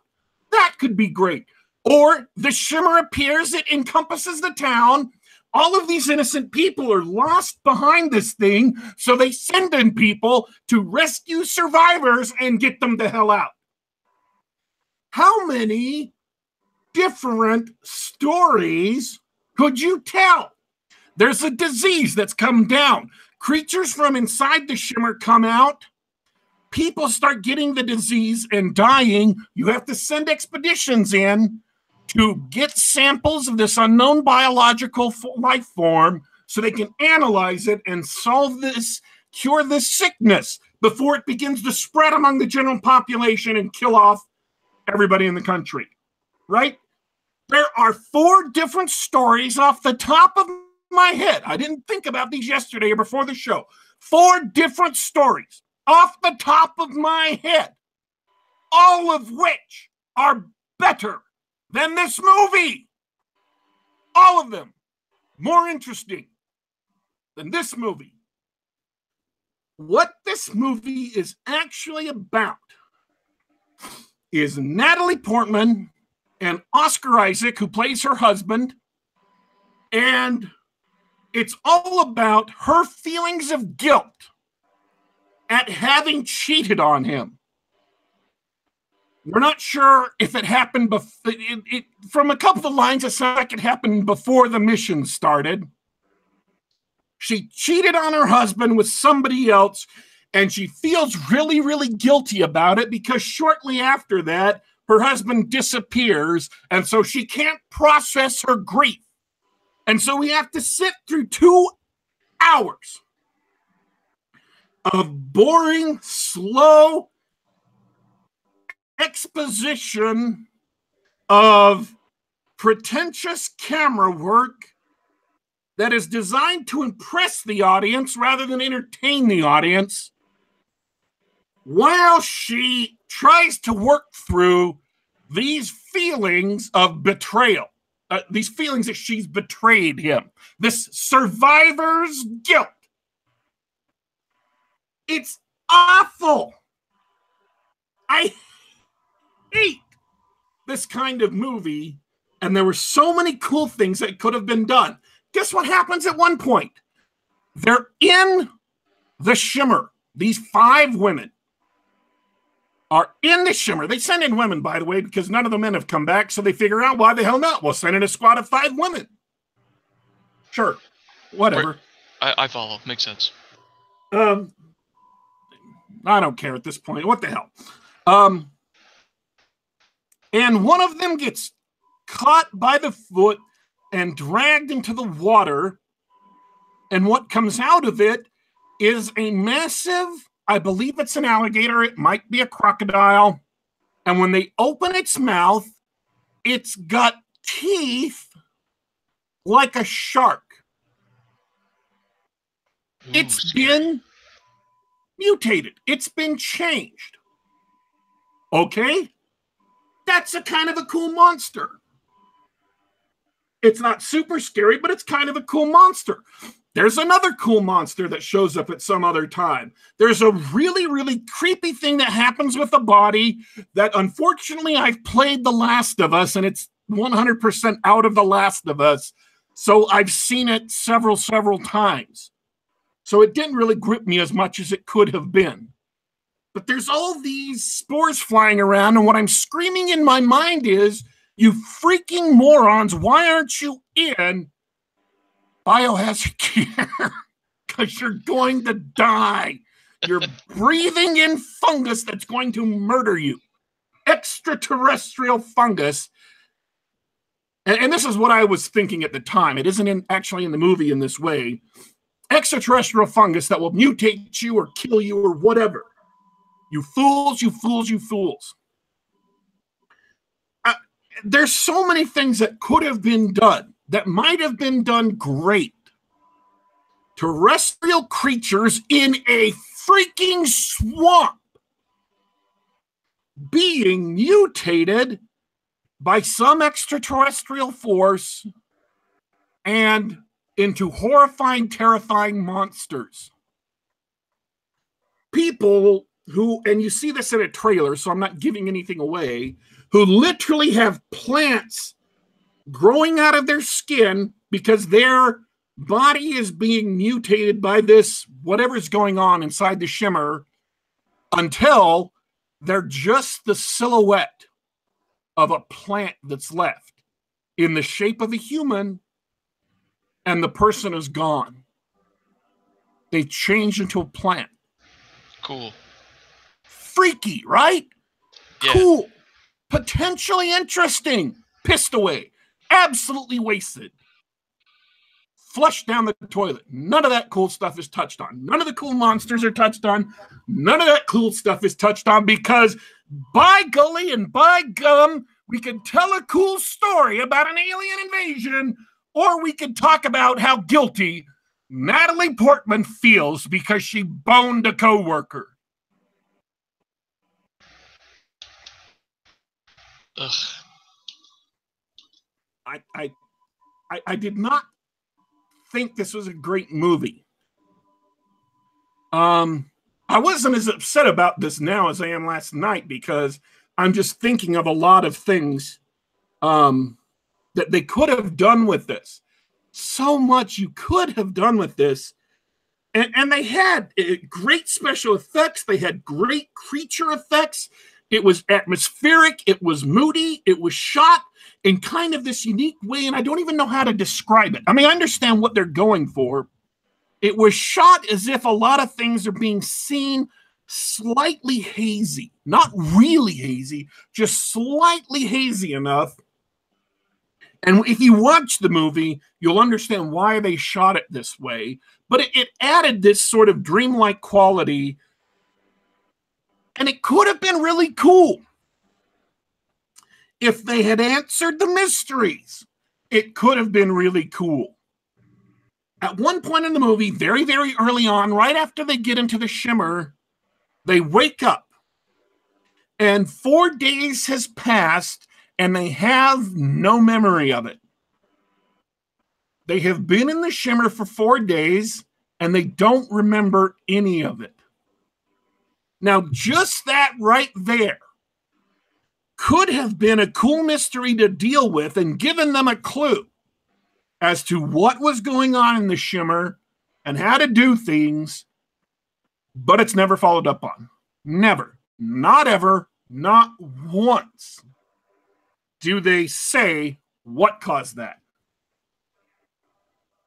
That could be great. Or the Shimmer appears, it encompasses the town. All of these innocent people are lost behind this thing, so they send in people to rescue survivors and get them the hell out. How many different stories could you tell? There's a disease that's come down. Creatures from inside the Shimmer come out. People start getting the disease and dying. You have to send expeditions in to get samples of this unknown biological life form so they can analyze it and cure this sickness before it begins to spread among the general population and kill off everybody in the country, right? There are 4 different stories off the top of my head. I didn't think about these yesterday or before the show. 4 different stories off the top of my head, all of which are better than this movie. All of them more interesting than this movie. What this movie is actually about is Natalie Portman and Oscar Isaac, who plays her husband, and it's all about her feelings of guilt at having cheated on him. We're not sure if it happened before. From a couple of lines, it sounds like it happened before the mission started. She cheated on her husband with somebody else, and she feels really, really guilty about it because shortly after that, her husband disappears, and so she can't process her grief. And so we have to sit through 2 hours of boring, slow exposition of pretentious camera work that is designed to impress the audience rather than entertain the audience, while she tries to work through these feelings of betrayal. These feelings that she's betrayed him. This survivor's guilt. It's awful. I hate this kind of movie, and there were so many cool things that could have been done. Guess what happens at one point? They're in the Shimmer. These 5 women are in the Shimmer. They send in women, by the way, because none of the men have come back, so they figure out why the hell not. We'll send in a squad of 5 women. Sure. Whatever. I follow. Makes sense. I don't care at this point. What the hell? And one of them gets caught by the foot and dragged into the water. And what comes out of it is a massive, I believe it's an alligator. It might be a crocodile. And when they open its mouth, it's got teeth like a shark. Ooh, It's scary. been mutated. It's been changed. Okay? That's a kind of a cool monster. It's not super scary, but it's kind of a cool monster. There's another cool monster that shows up at some other time. There's a really, really creepy thing that happens with the body that, unfortunately, I've played The Last of Us, and it's 100% out of The Last of Us. So I've seen it several times. So it didn't really grip me as much as it could have been. But there's all these spores flying around, and what I'm screaming in my mind is, you freaking morons, why aren't you in biohazard gear? Because you're going to die. You're breathing in fungus that's going to murder you. Extraterrestrial fungus. And this is what I was thinking at the time. It isn't actually in the movie in this way. Extraterrestrial fungus that will mutate you or kill you or whatever. You fools, you fools, you fools. There's so many things that could have been done that might have been done great. Terrestrial creatures in a freaking swamp being mutated by some extraterrestrial force and into horrifying, terrifying monsters. People who, and you see this in a trailer, so I'm not giving anything away, who literally have plants growing out of their skin because their body is being mutated by this, whatever's going on inside the shimmer, until they're just the silhouette of a plant that's left in the shape of a human, and the person is gone. They change into a plant. Cool. Freaky, right? Yeah. Cool. Potentially interesting. Pissed away. Absolutely wasted. Flushed down the toilet. None of that cool stuff is touched on. None of the cool monsters are touched on. None of that cool stuff is touched on because, by golly and by gum, we could tell a cool story about an alien invasion, or we could talk about how guilty Natalie Portman feels because she boned a coworker. Ugh. I did not think this was a great movie. I wasn't as upset about this now as I am last night because I'm just thinking of a lot of things that they could have done with this. So much you could have done with this. And they had great special effects. They had great creature effects. It was atmospheric. It was moody. It was shot in kind of this unique way, and I don't even know how to describe it. I mean, I understand what they're going for. It was shot as if a lot of things are being seen slightly hazy. Not really hazy, just slightly hazy enough. And if you watch the movie, you'll understand why they shot it this way. But it added this sort of dreamlike quality, and it could have been really cool. If they had answered the mysteries, it could have been really cool. At one point in the movie, very, very early on, right after they get into the shimmer, they wake up. And 4 days has passed, and they have no memory of it. They have been in the shimmer for 4 days, and they don't remember any of it. Now, just that right there could have been a cool mystery to deal with and given them a clue as to what was going on in the shimmer and how to do things, but it's never followed up on. Never. Not ever. Not once do they say what caused that.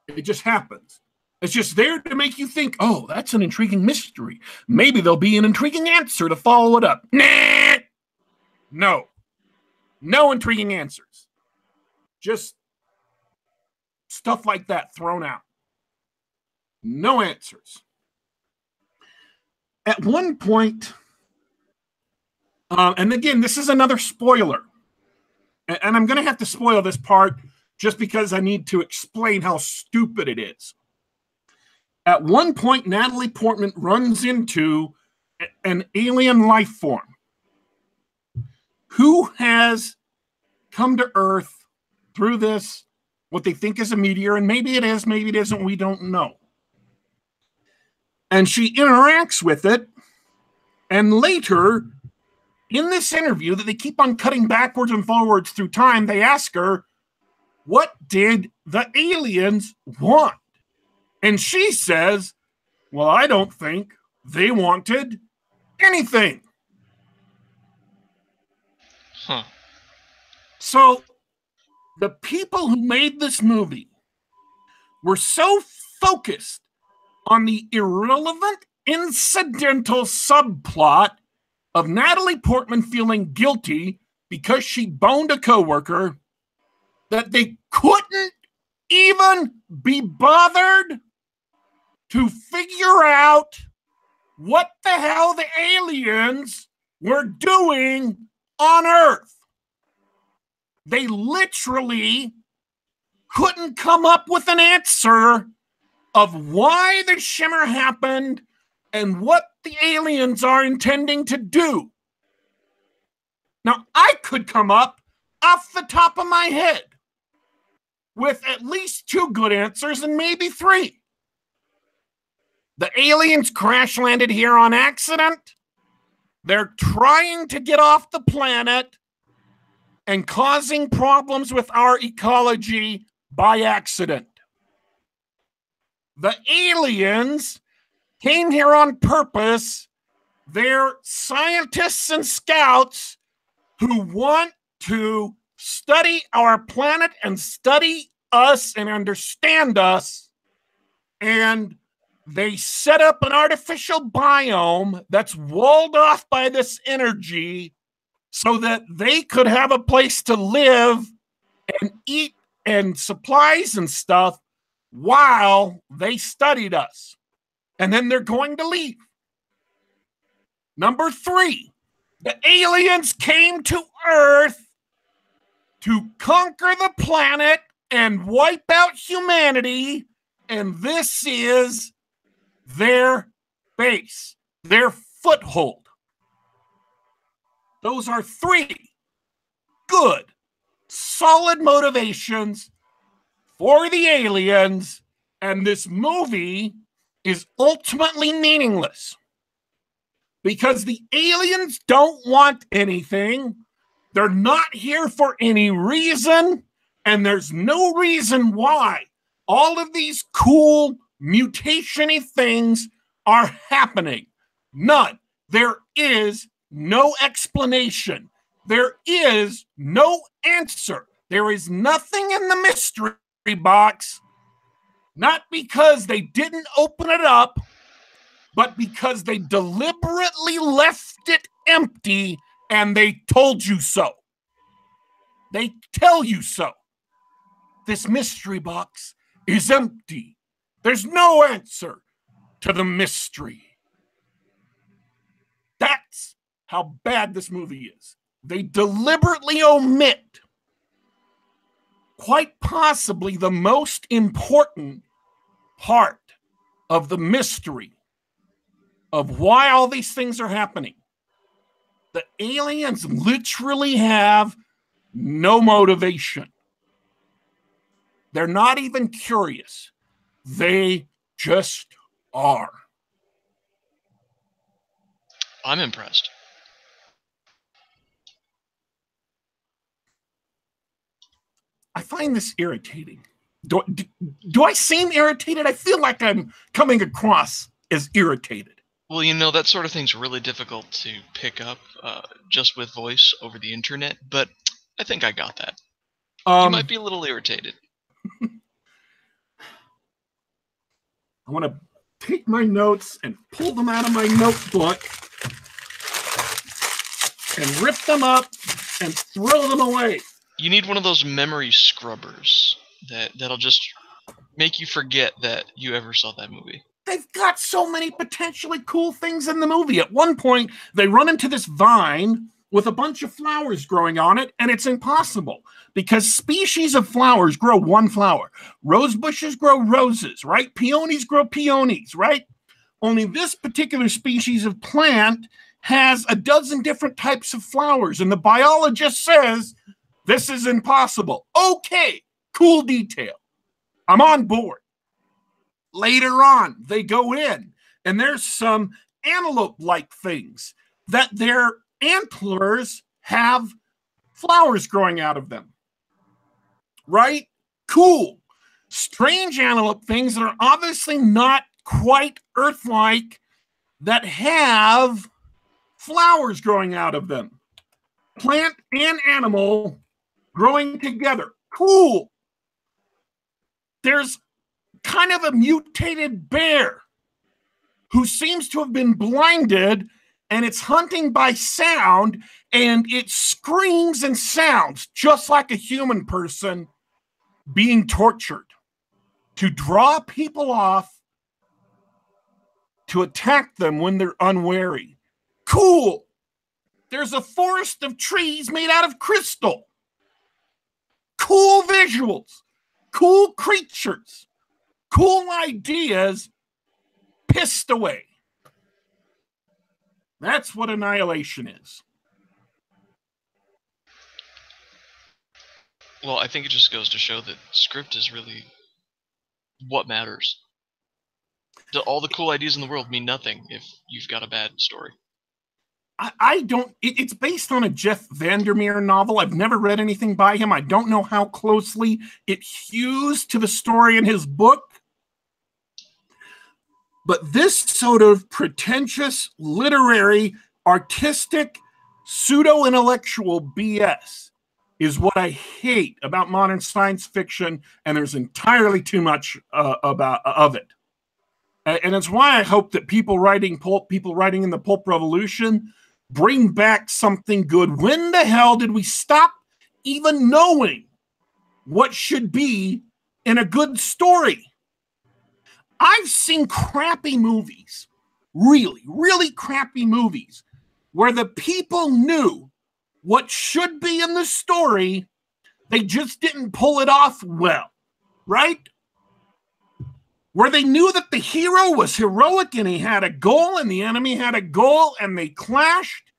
It just happens. It's just there to make you think, oh, that's an intriguing mystery. Maybe there'll be an intriguing answer to follow it up. Nah! No. No intriguing answers. Just stuff like that thrown out. No answers. At one point, and again, this is another spoiler, and I'm going to have to spoil this part just because I need to explain how stupid it is. At one point, Natalie Portman runs into an alien life form who has come to Earth through this, what they think is a meteor, and maybe it is, maybe it isn't, we don't know. And she interacts with it, and later, in this interview that they keep on cutting backwards and forwards through time, they ask her, what did the aliens want? And she says, well, I don't think they wanted anything. Huh. So the people who made this movie were so focused on the irrelevant, incidental subplot of Natalie Portman feeling guilty because she boned a coworker that they couldn't even be bothered to figure out what the hell the aliens were doing on Earth. They literally couldn't come up with an answer of why the shimmer happened and what the aliens are intending to do. Now, I could come up off the top of my head with at least 2 good answers and maybe 3. The aliens crash landed here on accident. They're trying to get off the planet and causing problems with our ecology by accident. The aliens came here on purpose. They're scientists and scouts who want to study our planet and study us and understand us. And they set up an artificial biome that's walled off by this energy so that they could have a place to live and eat and supplies and stuff while they studied us. And then they're going to leave. Number 3, the aliens came to Earth to conquer the planet and wipe out humanity, and this is their base, their foothold. Those are 3 good, solid motivations for the aliens, and this movie is ultimately meaningless because the aliens don't want anything. They're not here for any reason, and there's no reason why all of these cool mutation-y things are happening. None. There is no explanation. There is no answer. There is nothing in the mystery box, not because they didn't open it up, but because they deliberately left it empty and they told you so. They tell you so. This mystery box is empty. There's no answer to the mystery. That's how bad this movie is. They deliberately omit quite possibly the most important part of the mystery of why all these things are happening. The aliens literally have no motivation. They're not even curious. They just are. I'm impressed. I find this irritating. Do I seem irritated? I feel like I'm coming across as irritated. Well, you know, that sort of thing's really difficult to pick up just with voice over the internet, but I think I got that. You might be a little irritated. I want to take my notes and pull them out of my notebook and rip them up and throw them away. You need one of those memory scrubbers that'll just make you forget that you ever saw that movie. They've got so many potentially cool things in the movie. At one point, they run into this vine with a bunch of flowers growing on it, and it's impossible because species of flowers grow one flower. Rose bushes grow roses, right? Peonies grow peonies, right? Only this particular species of plant has a dozen different types of flowers, and the biologist says this is impossible. Okay, cool detail. I'm on board. Later on, they go in, and there's some antelope-like things that their antlers have flowers growing out of them. Right? Cool. Strange antelope things that are obviously not quite Earth-like that have flowers growing out of them. Plant and animal growing together. Cool. There's kind of a mutated bear who seems to have been blinded, and it's hunting by sound, and it screams and sounds just like a human person being tortured to draw people off, to attack them when they're unwary. Cool. There's a forest of trees made out of crystal. Cool visuals. Cool creatures. Cool ideas pissed away. That's what Annihilation is. Well, I think it just goes to show that script is really what matters. All the cool ideas in the world mean nothing if you've got a bad story. I don't... It's based on a Jeff Vandermeer novel. I've never read anything by him. I don't know how closely it hews to the story in his book. But this sort of pretentious, literary, artistic, pseudo-intellectual BS is what I hate about modern science fiction, and there's entirely too much of it. And it's why I hope that people writing in the pulp revolution bring back something good. When the hell did we stop even knowing what should be in a good story? I've seen crappy movies, really, really crappy movies, where the people knew what should be in the story, they just didn't pull it off well, right? Where they knew that the hero was heroic and he had a goal and the enemy had a goal and they clashed,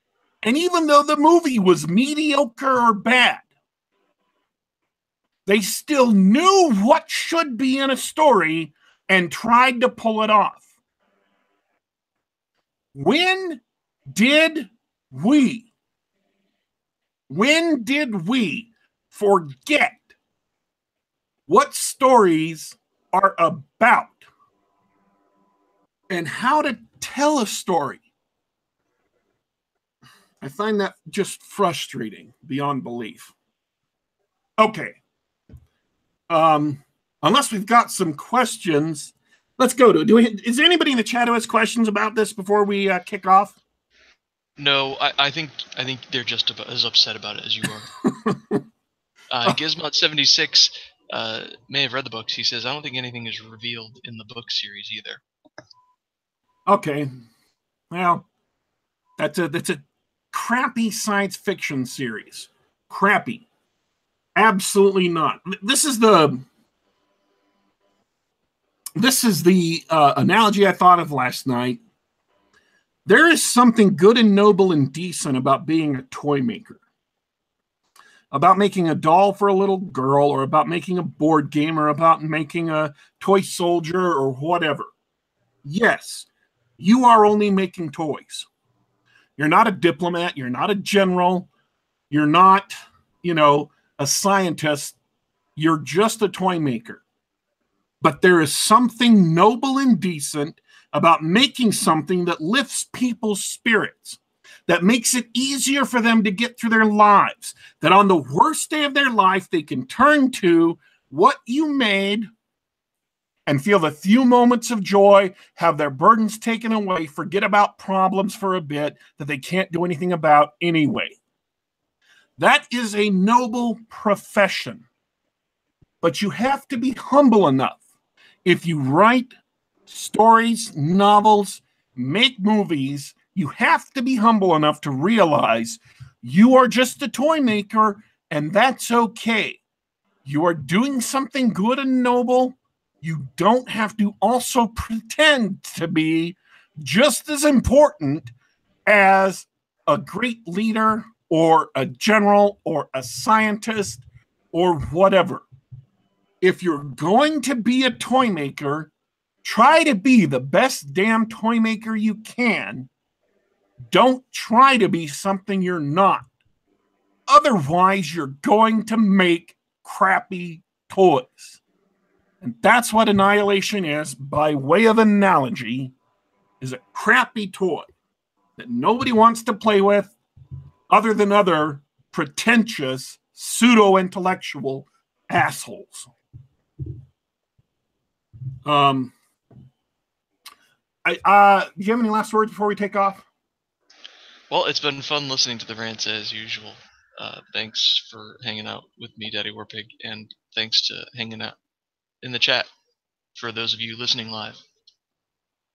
and even though the movie was mediocre or bad, they still knew what should be in a story and tried to pull it off. When did we forget what stories are about and how to tell a story? I find that just frustrating beyond belief. Okay. Unless we've got some questions, let's go to it. Is there anybody in the chat who has questions about this before we kick off? No, I think they're just about as upset about it as you are. Gizmod76 may have read the books. He says, I don't think anything is revealed in the book series either. Okay. Well, that's a crappy science fiction series. Crappy. Absolutely not. This is the analogy I thought of last night. There is something good and noble and decent about being a toy maker. About making a doll for a little girl, or about making a board game, or about making a toy soldier, or whatever. Yes, you are only making toys. You're not a diplomat. You're not a general. You're not, a scientist. You're just a toy maker. But there is something noble and decent about making something that lifts people's spirits, that makes it easier for them to get through their lives, that on the worst day of their life, they can turn to what you made and feel the few moments of joy, have their burdens taken away, forget about problems for a bit that they can't do anything about anyway. That is a noble profession. But you have to be humble enough. If you write stories, novels, make movies, you have to be humble enough to realize You are just a toy maker, and that's okay. You are doing something good and noble. You don't have to also pretend to be just as important as a great leader or a general or a scientist or whatever. If you're going to be a toy maker, try to be the best damn toy maker you can. Don't try to be something you're not. Otherwise, you're going to make crappy toys. And that's what Annihilation is, by way of analogy, is a crappy toy that nobody wants to play with other than other pretentious, pseudo-intellectual assholes. Do you have any last words before we take off? Well, it's been fun listening to the rants as usual. Thanks for hanging out with me, Daddy Warpig, and thanks to hanging out in the chat for those of you listening live.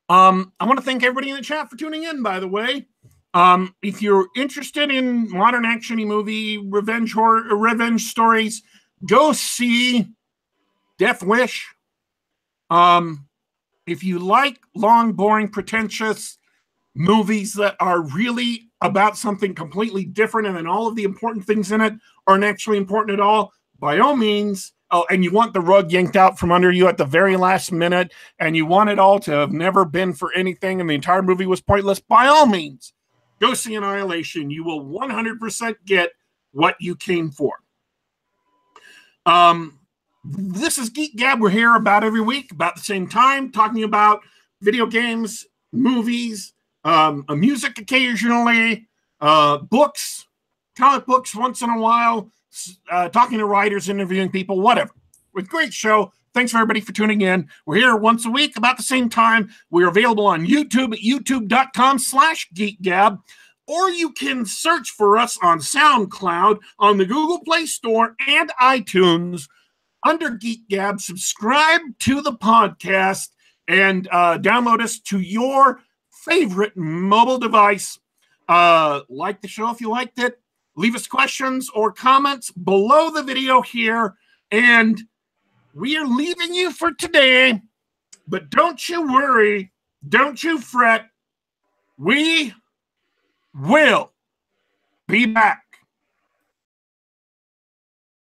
I want to thank everybody in the chat for tuning in, by the way. If you're interested in modern action-y movie, revenge stories, go see Death Wish. If you like long, boring, pretentious movies that are really about something completely different and then all of the important things in it aren't actually important at all, by all means, and you want the rug yanked out from under you at the very last minute and you want it all to have never been for anything and the entire movie was pointless, by all means, go see Annihilation. You will 100% get what you came for. This is Geek Gab. We're here about every week, about the same time, talking about video games, movies, music occasionally, books, comic books once in a while, talking to writers, interviewing people, whatever. With great show. Thanks for everybody for tuning in. We're here once a week about the same time. We're available on YouTube at youtube.com/geekgab, or you can search for us on SoundCloud, on the Google Play Store, and iTunes under Geek Gab. Subscribe to the podcast and download us to your favorite mobile device. Like the show if you liked it. Leave us questions or comments below the video here. And we are leaving you for today. But don't you worry. Don't you fret. We will be back.